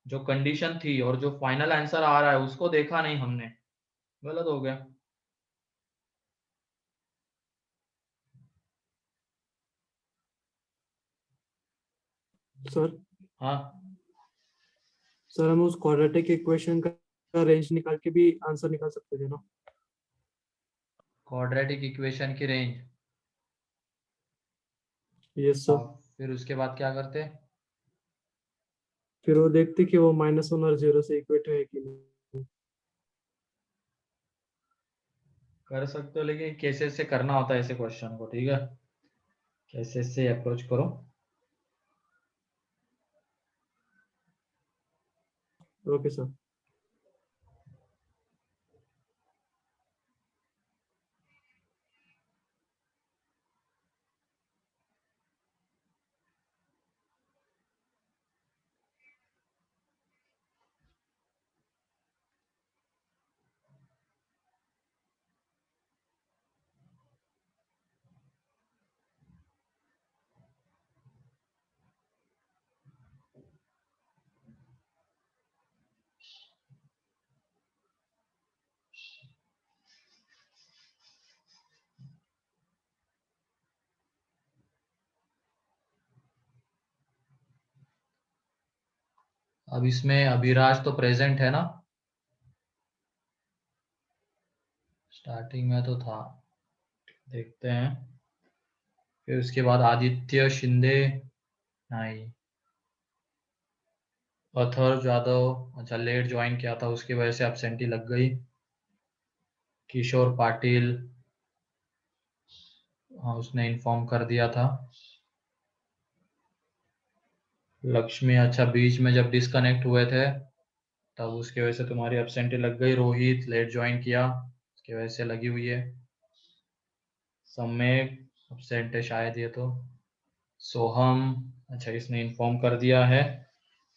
जो कंडीशन थी और जो फाइनल आंसर आ रहा है उसको देखा नहीं हमने, गलत हो गया। सर हाँ, सर हम उस क्वाड्रेटिक इक्वेशन का रेंज निकाल के भी आंसर निकाल सकते थे ना? क्वाड्रेटिक इक्वेशन की रेंज। Yes sir. फिर उसके बाद क्या करते? फिर वो देखते कि वो -1 और 0 से इक्वेट है कि नहीं। कर सकते हो, लेकिन कैसे से करना होता है ऐसे क्वेश्चन को। ठीक है, कैसे से अप्रोच करो। Okay sir. अब इसमें अभिराज तो प्रेजेंट है ना, स्टार्टिंग में तो था, देखते हैं। फिर उसके बाद आदित्य शिंदे नहीं, अथर्व जादव अच्छा लेट ज्वाइन किया था, उसकी वजह से एब्सेंटी लग गई। किशोर पाटिल हाँ उसने इन्फॉर्म कर दिया था। लक्ष्मी अच्छा बीच में जब डिस्कनेक्ट हुए थे तब उसकी वजह से तुम्हारी एब्सेंटी लग गई। रोहित लेट ज्वाइन किया, उसकी वजह से लगी हुई है। सम्यक एब्सेंट है शायद ये तो। सोहम अच्छा इसने इन्फॉर्म कर दिया है।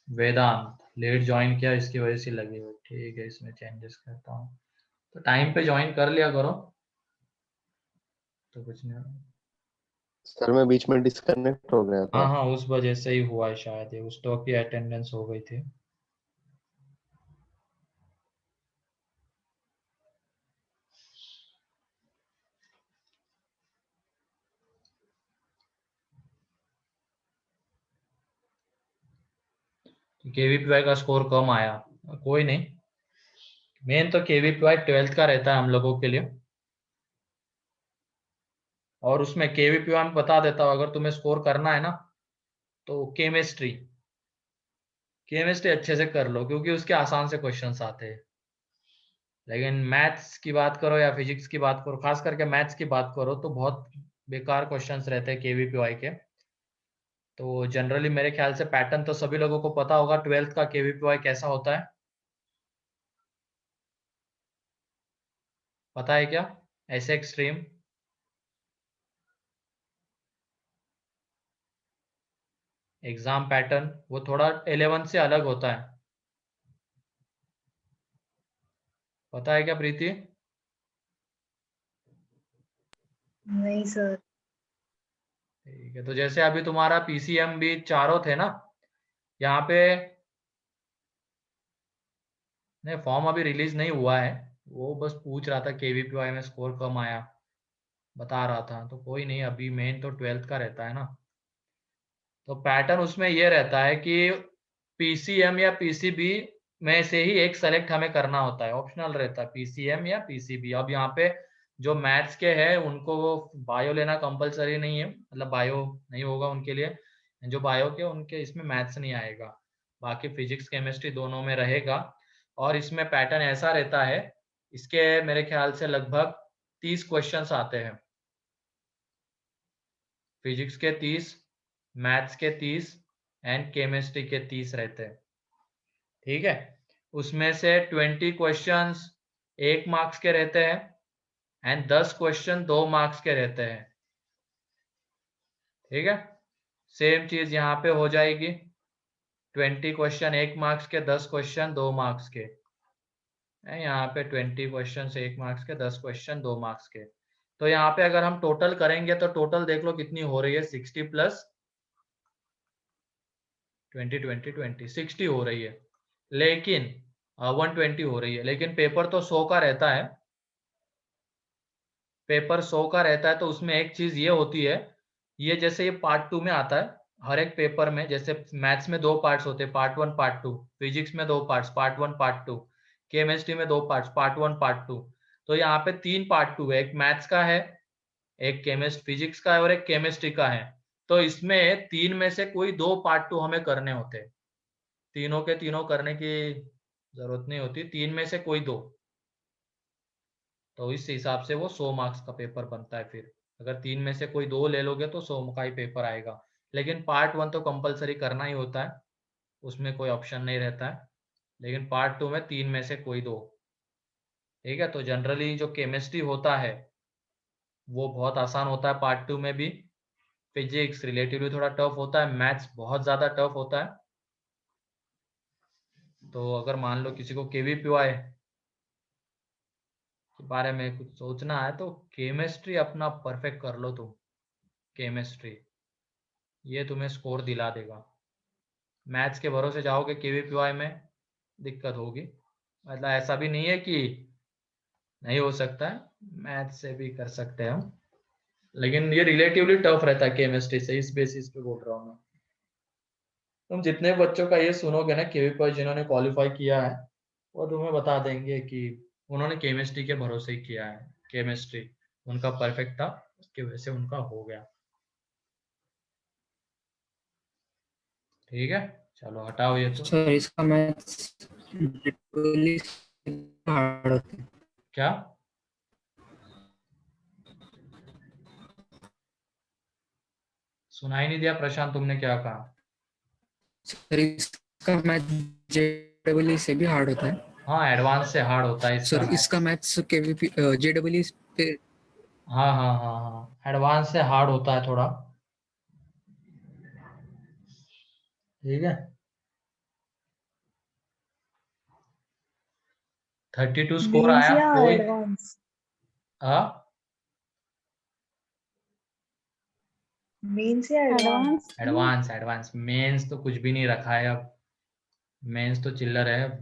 वेदांत लेट ज्वाइन किया, इसकी वजह से लगी हुई, ठीक है इसमें चेंजेस करता हूँ। तो टाइम पे ज्वाइन कर लिया करो तो कुछ नहीं होगा। सर मैं बीच में डिस्कनेक्ट हो गया हाँ था। हाँ उस वजह से ही हुआ है शायद, ये उस टॉक की अटेंडेंस हो गई थी। केवीपीवाई का स्कोर कम आया, कोई नहीं, मेन तो केवीपीवाई 12th का रहता है हम लोगों के लिए। और उसमें केवीपीवाई में बता देता हूँ, अगर तुम्हें स्कोर करना है ना तो केमिस्ट्री अच्छे से कर लो, क्योंकि उसके आसान से क्वेश्चंस आते हैं। लेकिन मैथ्स की बात करो या फिजिक्स की बात करो, खास करके मैथ्स की बात करो तो बहुत बेकार क्वेश्चंस रहते हैं केवीपीवाई के। तो जनरली मेरे ख्याल से पैटर्न तो सभी लोगों को पता होगा 12th का केवीपीवाई कैसा होता है, पता है क्या? ऐसे एक्सट्रीम एग्जाम पैटर्न वो थोड़ा 11 से अलग होता है, पता है क्या प्रीति? नहीं सर। ठीक है, तो जैसे अभी तुम्हारा पीसीएम भी चारों थे ना, यहाँ पे नहीं फॉर्म अभी रिलीज नहीं हुआ है, वो बस पूछ रहा था केवीपीवाई में स्कोर कम आया, बता रहा था। तो कोई नहीं, अभी मेन तो 12th का रहता है ना। तो पैटर्न उसमें ये रहता है कि पीसीएम या पीसीबी में से ही एक सेलेक्ट हमें करना होता है, ऑप्शनल रहता है पीसीएम या पीसीबी। अब यहाँ पे जो मैथ्स के हैं उनको बायो लेना कंपलसरी नहीं है, मतलब बायो नहीं होगा उनके लिए। जो बायो के उनके इसमें मैथ्स नहीं आएगा, बाकी फिजिक्स केमिस्ट्री दोनों में रहेगा। और इसमें पैटर्न ऐसा रहता है, इसके मेरे ख्याल से लगभग 30 क्वेश्चंस आते हैं, फिजिक्स के 30, मैथ्स के 30 एंड केमिस्ट्री के 30 रहते हैं, ठीक है। उसमें से 20 क्वेश्चंस 1 मार्क्स के रहते हैं एंड 10 क्वेश्चन 2 मार्क्स के रहते हैं, ठीक है। सेम चीज यहाँ पे हो जाएगी, 20 क्वेश्चन 1 मार्क्स के, 10 क्वेश्चन 2 मार्क्स के। यहाँ पे 20 क्वेश्चन 1 मार्क्स के, 10 क्वेश्चन 2 मार्क्स के। तो यहाँ पे अगर हम टोटल करेंगे तो टोटल देख लो कितनी हो रही है, 60 प्लस 20 20 20 60 हो रही है, लेकिन 120 हो रही है। लेकिन पेपर तो 100 का रहता है, पेपर 100 का रहता है। तो उसमें एक चीज ये होती है, ये जैसे ये पार्ट 2 में आता है हर एक पेपर में, जैसे मैथ्स में 2 पार्ट्स होते हैं, पार्ट 1 पार्ट 2, फिजिक्स में 2 पार्ट्स, पार्ट 1 पार्ट 2, केमिस्ट्री में 2 पार्ट्स, पार्ट 1 पार्ट 2। तो यहाँ पे 3 पार्ट 2 है, एक मैथ्स का है, एक फिजिक्स का है और एक केमिस्ट्री का है। तो इसमें 3 में से कोई 2 पार्ट 2 हमें करने होते हैं, तीनों के तीनों करने की जरूरत नहीं होती, 3 में से कोई 2। तो इस हिसाब से वो 100 मार्क्स का पेपर बनता है। फिर अगर 3 में से कोई 2 ले लोगे तो 100 का ही पेपर आएगा। लेकिन पार्ट 1 तो कंपलसरी करना ही होता है, उसमें कोई ऑप्शन नहीं रहता है। लेकिन पार्ट 2 में 3 में से कोई 2, ठीक है। तो जनरली जो केमिस्ट्री होता है वो बहुत आसान होता है पार्ट 2 में भी। फिजिक्स रिलेटिवली थोड़ा टफ होता है, मैथ्स बहुत ज्यादा टफ होता है। तो अगर मान लो किसी को केवीपीवाई के बारे में कुछ सोचना है तो केमिस्ट्री अपना परफेक्ट कर लो तुम, केमिस्ट्री ये तुम्हें स्कोर दिला देगा। मैथ्स के भरोसे जाओगे केवीपीवाई में दिक्कत होगी, मतलब ऐसा भी नहीं है कि नहीं हो सकता है, मैथ्स से भी कर सकते हैं हम। लेकिन ये रिलेटिवली टफ रहता है केमिस्ट्री से, इस बेसिस पे बोल रहा हूँ मैं। तुम जितने बच्चों का ये सुनोगे ना केवी पर जिन्होंने क्वालिफाई किया है, वो तुम्हें बता देंगे कि उन्होंने केमिस्ट्री के भरोसे ही किया है। केमिस्ट्री उनका परफेक्ट था, उसकी वजह से उनका हो गया। ठीक है, चलो हटाओ ये तो। सर इसका मैथ्स लिटरली हार्ड होता है। क्या सुनाई नहीं दिया प्रशांत, तुमने क्या कहा? सर इसका मैथ जेडब्ल्यू से भी हार्ड होता है। हाँ, एडवांस से हार्ड होता है इसका सर मैथ। इसका मैथ्स केवीपी जेडब्ल्यू पे। हाँ हाँ हाँ हाँ, एडवांस से हार्ड होता है थोड़ा। ठीक है, 32 स्कोर मेंस आया या कोई? एडवांस? हाँ, मेंस या एडवांस? Advance advance. मेंस तो कुछ भी नहीं रखा है अब, मेंस तो चिल्लर है अब।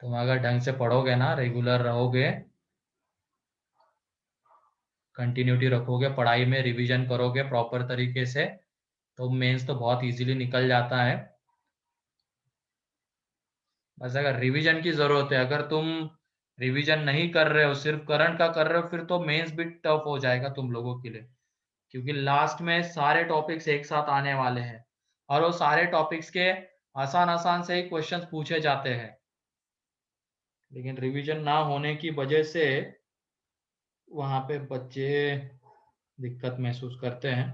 तुम अगर ढंग से पढ़ोगे ना, रेगुलर रहोगे, कंटिन्यूटी रखोगे पढ़ाई में, रिवीजन करोगे प्रॉपर तरीके से, तो मेंस तो बहुत इजीली निकल जाता है। बस अगर रिवीजन की जरूरत है, अगर तुम रिवीजन नहीं कर रहे हो, सिर्फ करंट का कर रहे हो, फिर तो मेंस भी टफ हो जाएगा तुम लोगों के लिए, क्योंकि लास्ट में सारे टॉपिक्स एक साथ आने वाले हैं और वो सारे टॉपिक्स के आसान आसान से ही क्वेश्चंस पूछे जाते हैं। लेकिन रिवीजन ना होने की वजह से वहां पे बच्चे दिक्कत महसूस करते हैं।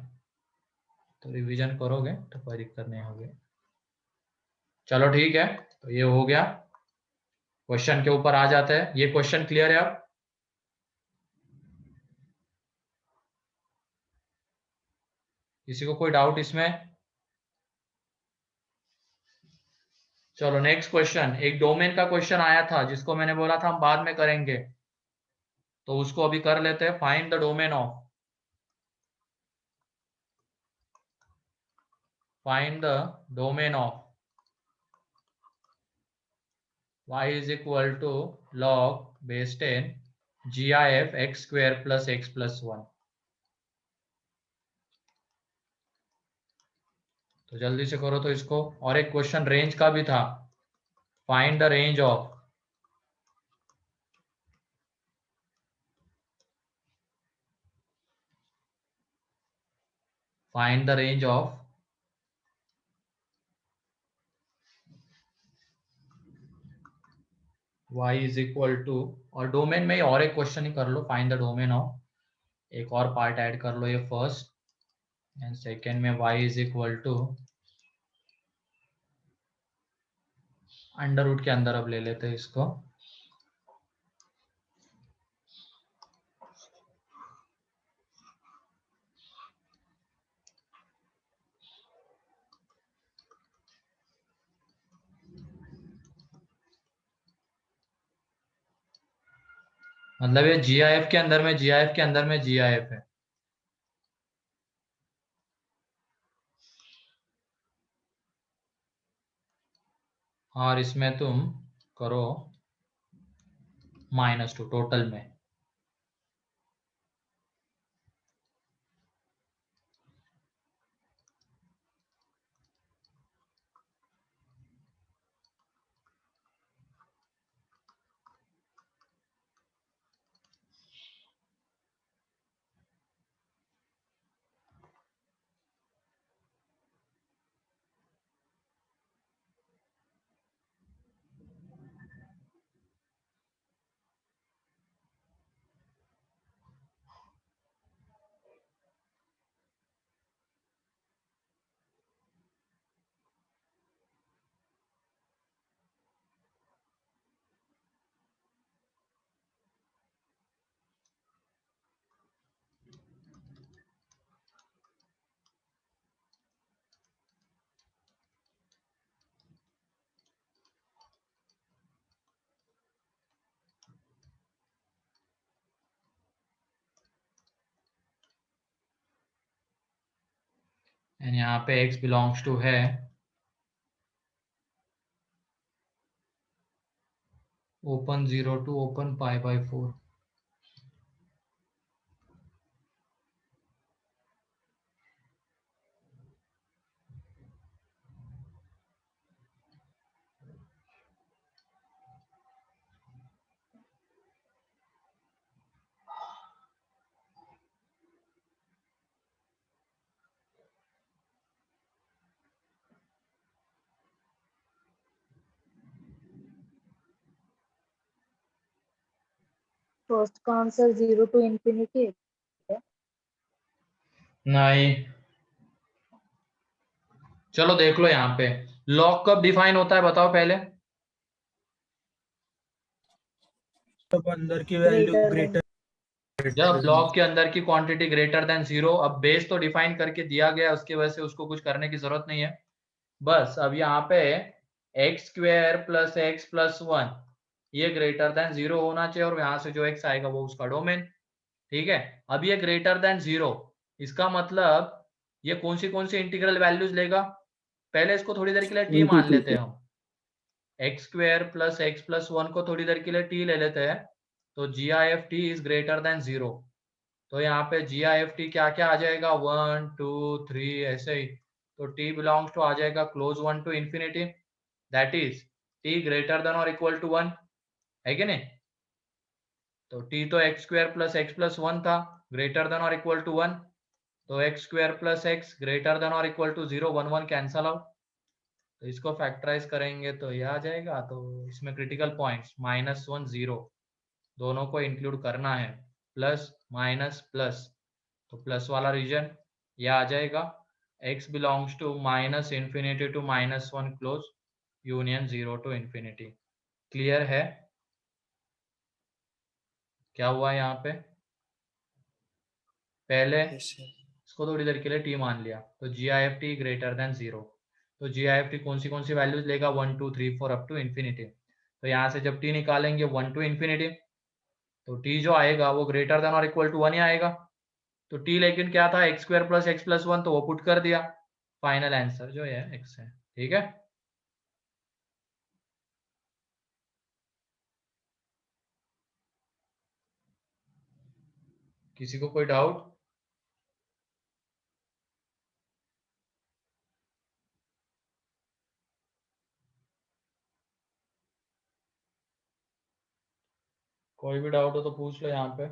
तो रिवीजन करोगे तो कोई दिक्कत नहीं होगी। चलो ठीक है, तो ये हो गया। क्वेश्चन के ऊपर आ जाते हैं। ये क्वेश्चन क्लियर है अब? किसी को कोई डाउट इसमें? चलो नेक्स्ट क्वेश्चन, एक डोमेन का क्वेश्चन आया था जिसको मैंने बोला था हम बाद में करेंगे, तो उसको अभी कर लेते हैं। Find the domain of, find the domain of y is equal to log base 10 GIF x square plus x plus 1। तो जल्दी से करो तो इसको। और एक क्वेश्चन रेंज का भी था, find the range of, find the range of y is equal to, और डोमेन में ही और एक क्वेश्चन ही कर लो, फाइंड द डोमेन ऑफ, एक और पार्ट ऐड कर लो, ये फर्स्ट एंड सेकेंड में y is equal to under root के अंदर अब ले लेते हैं इसको। मतलब ये GIF के अंदर में GIF के अंदर में GIF है। और इसमें तुम करो -2 टोटल में। एंड यहाँ पे x बिलोंग्स टू है ओपन 0 टू ओपन π/4। फर्स्ट का आंसर 0 to infinity है। नहीं, चलो देख लो यहाँ पे लॉग कब डिफाइन होता है बताओ पहले। तब अंदर की वैल्यू Greater ग्रेटर जब ब्लॉक के अंदर की क्वांटिटी ग्रेटर देन 0। अब बेस तो डिफाइन करके दिया गया है, उसकी वजह से उसको कुछ करने की जरूरत नहीं है। बस अब यहाँ पे x square plus x plus 1 ये ग्रेटर देन 0 होना चाहिए, और यहाँ से जो एक्स आएगा वो उसका डोमेन। ठीक है, अब ये ग्रेटर देन 0, इसका मतलब ये कौन सी इंटीग्रल वैल्यूज लेगा। पहले इसको थोड़ी देर के लिए टी 1 to मान 2 लेते हैं हम। X square plus x plus 1 को थोड़ी देर के लिए टी ले लेते हैं, तो G I F T is greater than 0। तो यहाँ पे जी आई एफ टी क्या क्या आ जाएगा, 1 2 3 ऐसे ही। तो टी बिलोंग्स टू आ जाएगा close 1 to infinity, that is t greater than और इक्वल टू 1, है कि नहीं। तो टी तो एक्स स्क्वेयर प्लस 1 था, ग्रेटर देन और इक्वल टू 1। तो x square plus x greater than और इक्वल टू 0, 1 1 कैंसल आउट। तो इसको फैक्टराइज करेंगे तो ये आ जाएगा। तो इसमें क्रिटिकल पॉइंट्स -1 0 दोनों को इंक्लूड करना है, प्लस माइनस प्लस। तो प्लस वाला रीजन ये आ जाएगा, x belongs to minus infinity to -1 close union 0 to infinity. Clear है क्या हुआ यहाँ पे। पहले इसको थोड़ी देर के लिए t मान लिया, तो G I F T greater than 0। तो जी आई एफ टी कौन सी वैल्यूज लेगा, 1 2 3 4 अप टू इन्फिनिटी। तो यहाँ से जब t निकालेंगे 1 टू इन्फिनिटी, तो t जो आएगा वो ग्रेटर देन और इक्वल टू 1 ही आएगा। तो t लेकिन क्या था, x square plus x plus 1, तो वो पुट कर दिया। फाइनल आंसर जो है x है। ठीक है, किसी को कोई डाउट। कोई भी डाउट हो तो पूछ लो यहाँ पे।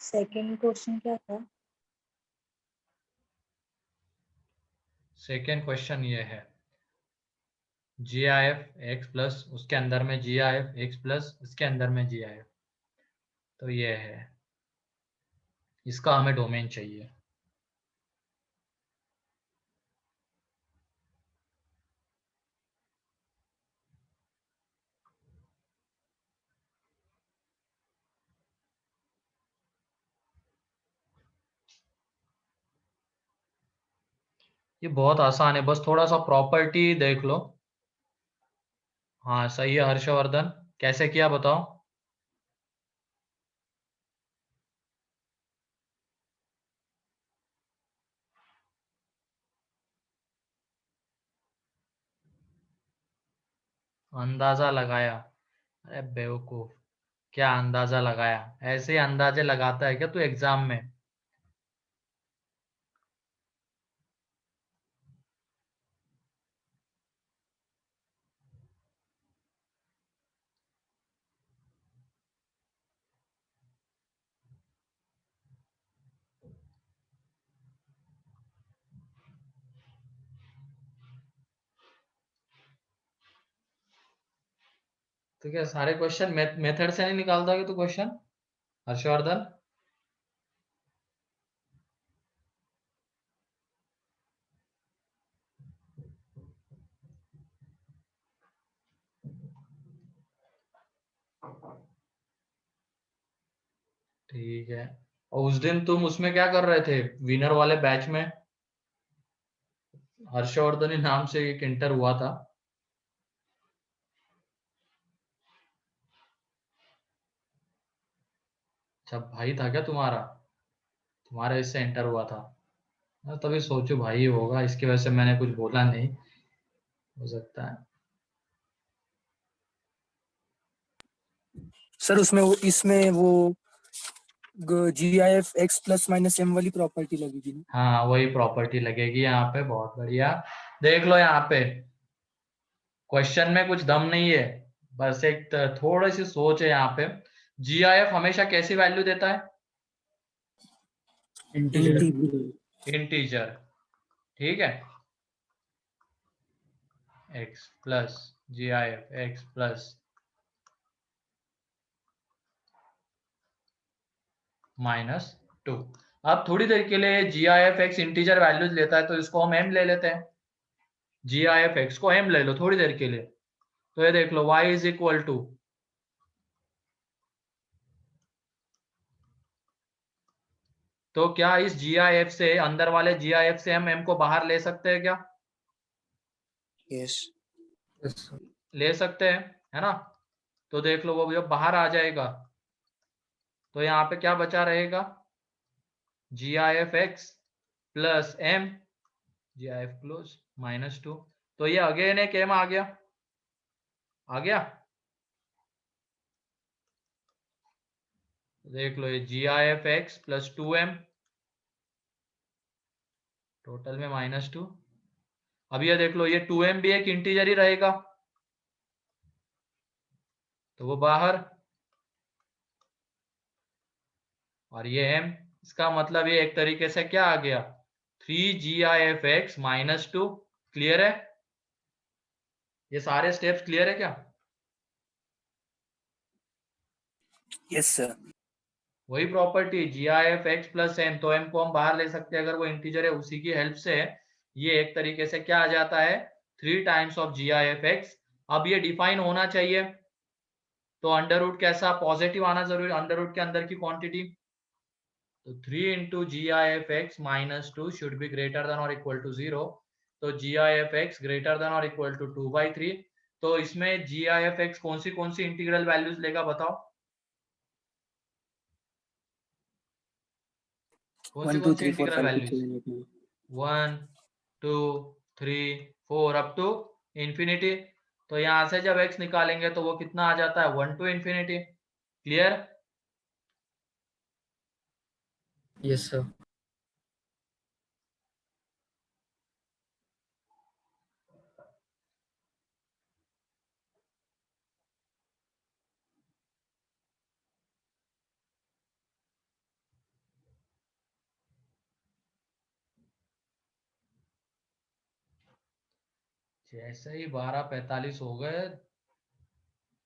सेकंड क्वेश्चन क्या था? सेकेंड क्वेश्चन ये है, जी आई एफ एक्स प्लस उसके अंदर में जी आई एफ एक्स प्लस उसके अंदर में जी आई एफ। तो ये है, इसका हमें डोमेन चाहिए। ये बहुत आसान है, बस थोड़ा सा प्रॉपर्टी देख लो। हाँ सही है हर्षवर्धन, कैसे किया बताओ। अंदाजा लगाया, अरे बेवकूफ, क्या अंदाजा लगाया, ऐसे ही अंदाजे लगाता है क्या तू एग्जाम में। तो क्या सारे क्वेश्चन मेथड से नहीं निकालता कि तू क्वेश्चन हर्षवर्धन। ठीक है, और उस दिन तुम उसमें क्या कर रहे थे विनर वाले बैच में, हर्षवर्धनी नाम से एक इंटर हुआ था। अच्छा भाई था क्या तुम्हारा? तुम्हारे इससे इंटर हुआ था? मैं तभी सोचू भाई होगा, इसकी वजह से मैंने कुछ बोला नहीं, हो सकता है। सर उसमें वो इसमें वो GIF x plus minus m वाली प्रॉपर्टी लगेगी ना? हाँ वही प्रॉपर्टी लगेगी यहाँ पे। बहुत बढ़िया, देख लो यहाँ पे क्वेश्चन में कुछ दम नहीं है, बस एक थोड़ी सी सोच है यहाँ पे। GIF हमेशा कैसी वैल्यू देता है? इंटीजर, ठीक है। x plus GIF x plus -2। अब थोड़ी देर के लिए GIF x इंटीजर वैल्यूज लेता है, तो इसको हम m ले लेते हैं। GIF x को m ले लो थोड़ी देर के लिए, तो ये देख लो y इज इक्वल टू, तो क्या इस GIF से, अंदर वाले GIF से हम m को बाहर ले सकते हैं क्या? यस। ले सकते हैं, है ना। तो देख लो वो जब बाहर आ जाएगा तो यहाँ पे क्या बचा रहेगा? GIF x plus m, GIF close -2। तो ये अगेन एक m आ गया, आ गया। देख लो ये GIF x plus 2m, total में -2। अब ये देख लो ये 2m भी एक इंटीजर ही रहेगा, तो वो बाहर, और ये m, इसका मतलब ये एक तरीके से क्या आ गया? 3GIF x -2। क्लियर है? ये सारे स्टेप्स क्लियर है क्या? Yes sir. वही property GIF x plus m, तो m को हम बाहर ले सकते हैं अगर वो इंटीजर है, उसी की हेल्प से ये एक तरीके से क्या आ जाता है? 3 टाइम्स ऑफ GIF x। अब ये डिफाइन होना चाहिए, तो अंडर रूट कैसा? पॉजिटिव आना जरूरी, अंडर रूट के अंदर की क्वांटिटी। तो 3 into GIF x -2 should be greater than और इक्वल टू 0। तो GIF x ग्रेटर देन और इक्वल टू 2/3। तो इसमें GIF x कौन सी इंटीग्रल वैल्यूज लेगा बताओ? कौन 1 सी 2 3 4 integral 5 values? 1 2 3 4 up to infinity. तो यहां से जब x निकालेंगे तो वो कितना आ जाता है? 1 to infinity. Clear? Yes sir. जैसे ही 12:45 हो गए,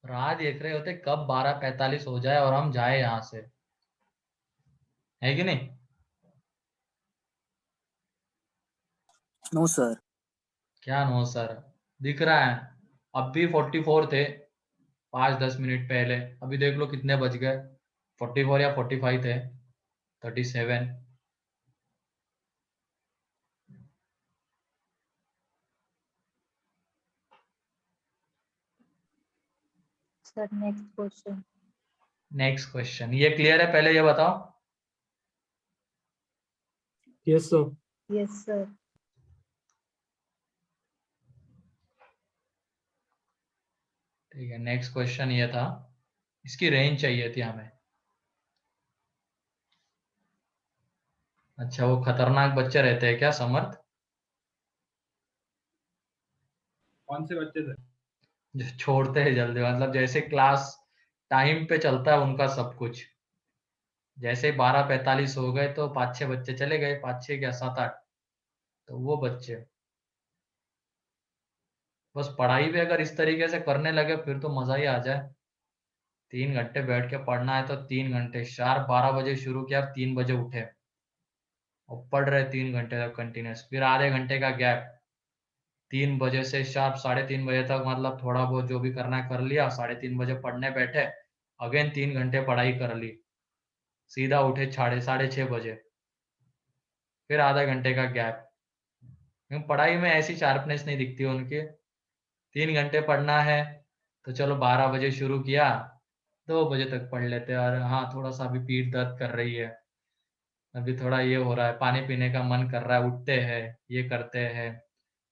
राह देख रहे होते कब 12:45 हो जाए और हम जाए यहां से, है कि नहीं? No sir. क्या नो सर? दिख रहा है, अब भी 44 थे 5-10 मिनट पहले, अभी देख लो कितने बज गए। 44 या 45 थे, 37। Sir next question. Next question, ये क्लियर है? पहले ये बताओ। Yes sir. Yes sir. ठीक है, नेक्स्ट क्वेश्चन ये था, इसकी रेंज चाहिए थी हमें। अच्छा, वो खतरनाक बच्चे रहते हैं क्या समर्थ? कौन से बच्चे थे? जो छोड़ते हैं जल्दी, मतलब जैसे क्लास टाइम पे चलता है उनका सब कुछ, जैसे 12:45 हो गए तो 5-6 बच्चे चले गए, 5-6 क्या 7-8, तो वो बच्चे। बस पढ़ाई भी अगर इस तरीके से करने लगे फिर तो मजा ही आ जाए। 3 घंटे बैठ के पढ़ना है तो 3 घंटे शार्प, 12 बजे शुरू किया, 3 बजे उठे और पढ़ रहे 3 घंटे तक कंटिन्यूस, फिर आधे घंटे का गैप, 3 बजे से शार्प 3:30 बजे तक, मतलब थोड़ा बहुत जो भी करना है कर लिया, 3:30 बजे पढ़ने बैठे, अगेन 3 घंटे पढ़ाई कर ली, सीधा उठे 6:30 बजे, फिर आधा घंटे का गैप, पढ़ाई में ऐसी शार्पनेस नहीं दिखती उनके। 3 घंटे पढ़ना है तो चलो 12 बजे शुरू किया, 2 बजे तक पढ़ लेते हैं। और हाँ, थोड़ा सा अभी पीठ दर्द कर रही है, अभी थोड़ा ये हो रहा है, पानी पीने का मन कर रहा है, उठते हैं ये करते हैं,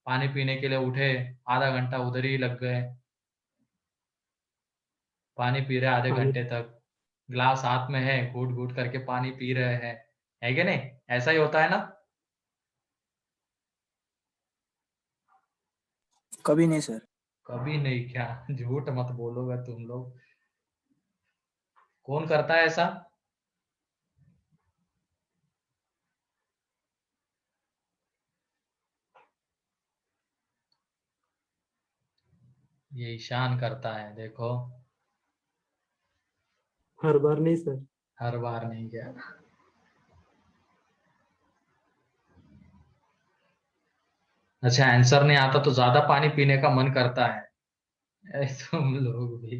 पानी पीने के लिए उठे, आधा घंटा उधर ही लग गए, पानी पी रहे आधे पानी घंटे तक, ग्लास हाथ में है, घूट घूट करके पानी पी रहे हैं, है कि नहीं? ऐसा ही होता है ना? कभी नहीं सर। कभी नहीं क्या? झूठ मत बोलोगे तुम लोग। कौन करता है ऐसा? ये ईशान करता है, देखो। हर बार नहीं सर। हर बार नहीं गया। अच्छा, आंसर नहीं आता तो ज्यादा पानी पीने का मन करता है। तुम लोग भी।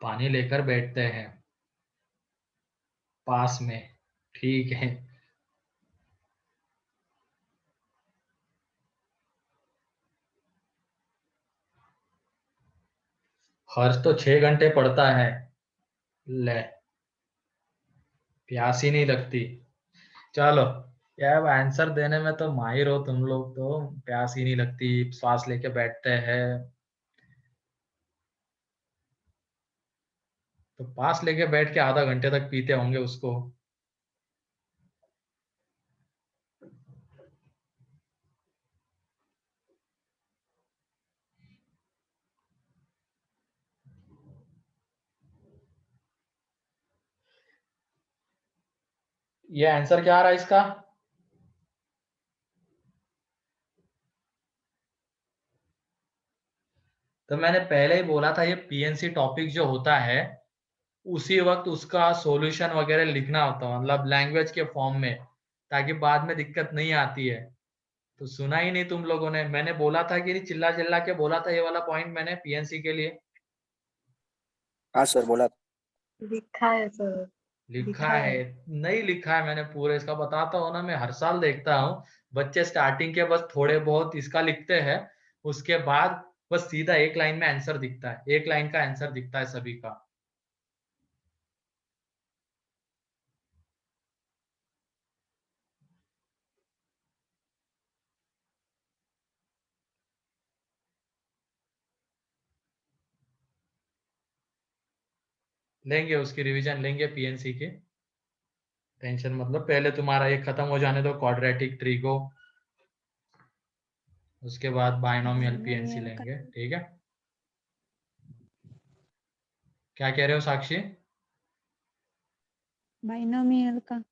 पानी लेकर बैठते हैं पास में, ठीक है। हर्ष तो 6 घंटे पढ़ता है, ले प्यास ही नहीं लगती। चलो यार, आंसर देने में तो माहिर हो तुम लोग, तो प्यास ही नहीं लगती, श्वास लेके बैठते हैं। तो पास लेके बैठ के आधा घंटे तक पीते होंगे उसको। ये आंसर क्या आ रहा है इसका? तो मैंने पहले ही बोला था, ये पीएनसी टॉपिक जो होता है उसी वक्त उसका सॉल्यूशन वगैरह लिखना होता, मतलब लैंग्वेज के फॉर्म में, ताकि बाद में दिक्कत नहीं आती है। तो सुना ही नहीं तुम लोगों ने, मैंने बोला था कि नहीं, चिल्ला चिल्ला के बोला था ये वाला पॉइंट मैंने पीएनसी के लिए। हाँ सर बोला। लिखा है सर। लिखा है? नहीं लिखा है मैंने पूरे इसका, बताता हूँ ना, मैं हर साल देखता हूँ बच्चे स्टार्टिंग के बस थोड़े बहुत इसका लिखते हैं, उसके बाद बस सीधा एक लाइन में आंसर दिखता है, एक लाइन का आंसर दिखता है सभी का। लेंगे उसकी रिवीजन लेंगे पीएनसी की, टेंशन मतलब। पहले तुम्हारा ये खत्म हो जाने दो क्वाड्रेटिक ट्री को, उसके बाद बायनोमियल पीएनसी लेंगे, ठीक है? क्या कह रहे हो साक्षी? बाइनोमियल का।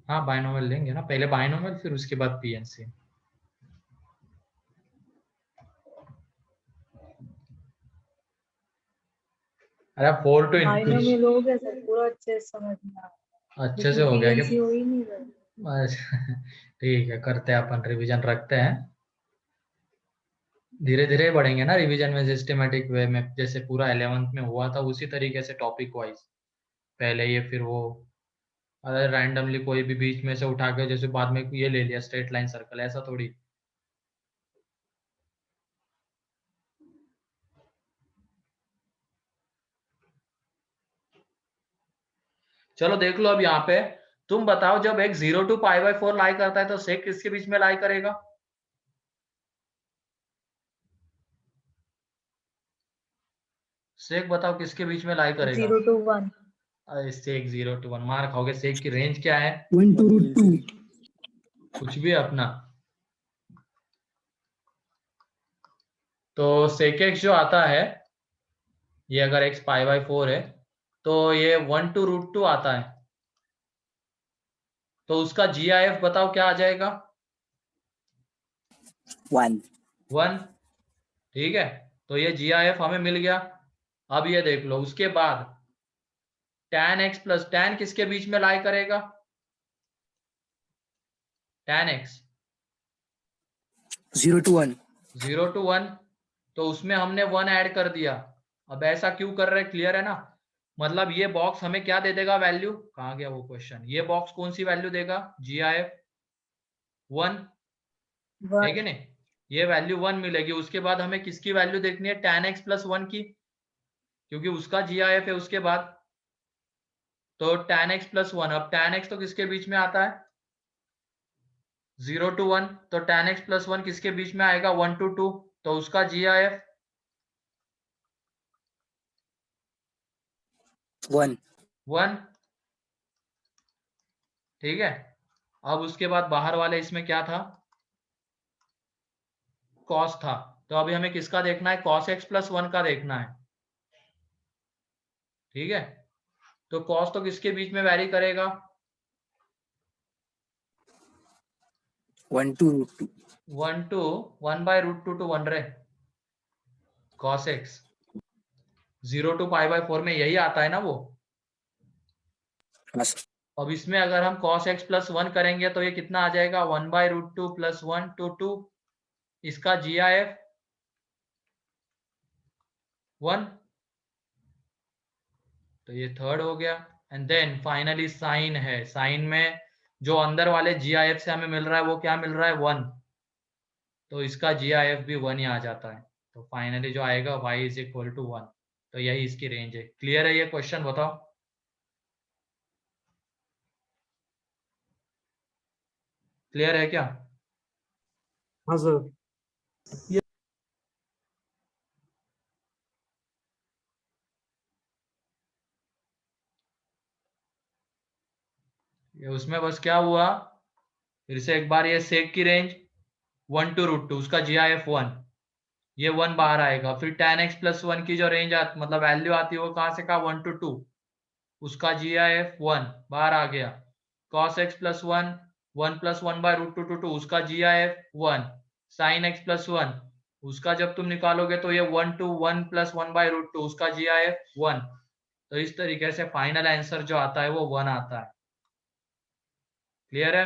हाँ, बायनोमियल लेंगे ना, पहले बायनोमियल फिर उसके बाद पीएनसी। अरे 4 to बाइनोमियल हो गया सर, पूरा अच्छे से समझ में आ रहा है। अच्छे से हो गया क्या? पीएनसी हो ही नहीं रहा। अच्छा, ठीक है, करते हैं अपन रिवीजन, रखते हैं। धीरे धीरे बढ़ेंगे ना रिवीजन में, सिस्टमेटिक वे में, जैसे पूरा 11th में हुआ था उसी तरीके से टॉपिक वाइज, पहले ये फिर वो। अरे रैंडमली कोई भी बीच में से उठा के, जैसे बाद में ये ले लिया स्ट्रेट लाइन सर्कल, ऐसा थोड़ी। चलो देख लो अब यहाँ पे, तुम बताओ जब एक 0 to π/4 लाई करता है तो सेक किसके बीच में लाई करेगा? सेक बताओ किसके बीच में लाई करेगा? 0 to 1। सेक 0 to 1 मार खाओगे। सेक की रेंज क्या है? 1 to √2। कुछ भी अपना। तो सेक एक्स जो आता है, ये अगर x π/4 है तो ये 1 to √2 आता है, तो उसका GIF बताओ क्या आ जाएगा? 1। 1, ठीक है। तो ये GIF हमें मिल गया। अब ये देख लो, उसके बाद tan x प्लस tan किसके बीच में लाई करेगा? tan x 0 to 1। 0 to 1, तो उसमें हमने 1 ऐड कर दिया, अब ऐसा क्यों कर रहे हैं, क्लियर है ना? मतलब ये बॉक्स हमें क्या दे देगा वैल्यू, कहाँ गया वो क्वेश्चन, ये बॉक्स कौन सी वैल्यू देगा, GIF 1 है कि नहीं, ये वैल्यू 1 मिलेगी। उसके बाद हमें किसकी वैल्यू देखनी है, tan x + 1 की, क्योंकि उसका GIF है उसके बाद। तो tan x + 1, अब tan x तो किसके बीच में आता है, 0 to 1, तो tan x + 1 किसके बीच में आएगा, 1 to 2, तो उसका GIF 1, ठीक है। अब उसके बाद बाहर वाले इसमें क्या था, cos था, तो अभी हमें किसका देखना है, cos x + 1 का देखना है, ठीक है। तो cos तो किसके बीच में वैरी करेगा, 1 to √2. 1 to 1/√2 to 1 रे, cos x 0 to π/4 में यही आता है ना वो। हाँ सर। अब इसमें अगर हम cos x + 1 करेंगे तो ये कितना आ जाएगा, 1/√2 + 1 to 2, इसका GIF 1, तो ये थर्ड हो गया। एंड देन फाइनली साइन है, साइन में जो अंदर वाले GIF से हमें मिल रहा है वो क्या मिल रहा है, 1, तो इसका GIF भी 1 ही आ जाता है। तो फाइनली जो आएगा y = 1, तो यही इसकी रेंज है। क्लियर है ये क्वेश्चन, बताओ क्लियर है क्या? हाँ सर। ये उसमें बस क्या हुआ, फिर से एक बार, ये सेक की रेंज 1 to √2, उसका GIF 1, ये 1 बाहर आएगा। फिर tan x + 1 की जो रेंज मतलब वैल्यू आती है वो कहाँ से कहा, 1 to 2, उसका GIF 1 बाहर आ गया। cos x + 1, 1 + 1/√2 to 2, उसका GIF 1। sin x + 1, उसका जब तुम निकालोगे तो ये 1 to 1 + 1/√2, उसका GIF 1। तो इस तरीके से फाइनल आंसर जो आता है वो 1 आता है। क्लियर है?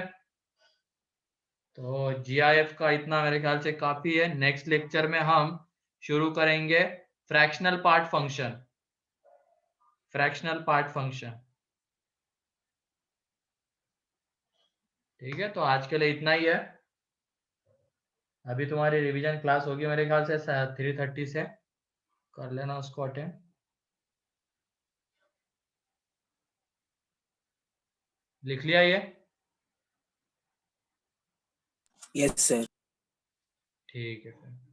तो GIF का इतना मेरे ख्याल से काफी है। नेक्स्ट लेक्चर में हम शुरू करेंगे fractional part function, fractional part function, ठीक है। तो आज के लिए इतना ही है। अभी तुम्हारी रिवीजन क्लास होगी मेरे ख्याल से 3:30 से, कर लेना उसको अटेंड। लिख लिया ये? Yes sir. ठीक है फिर।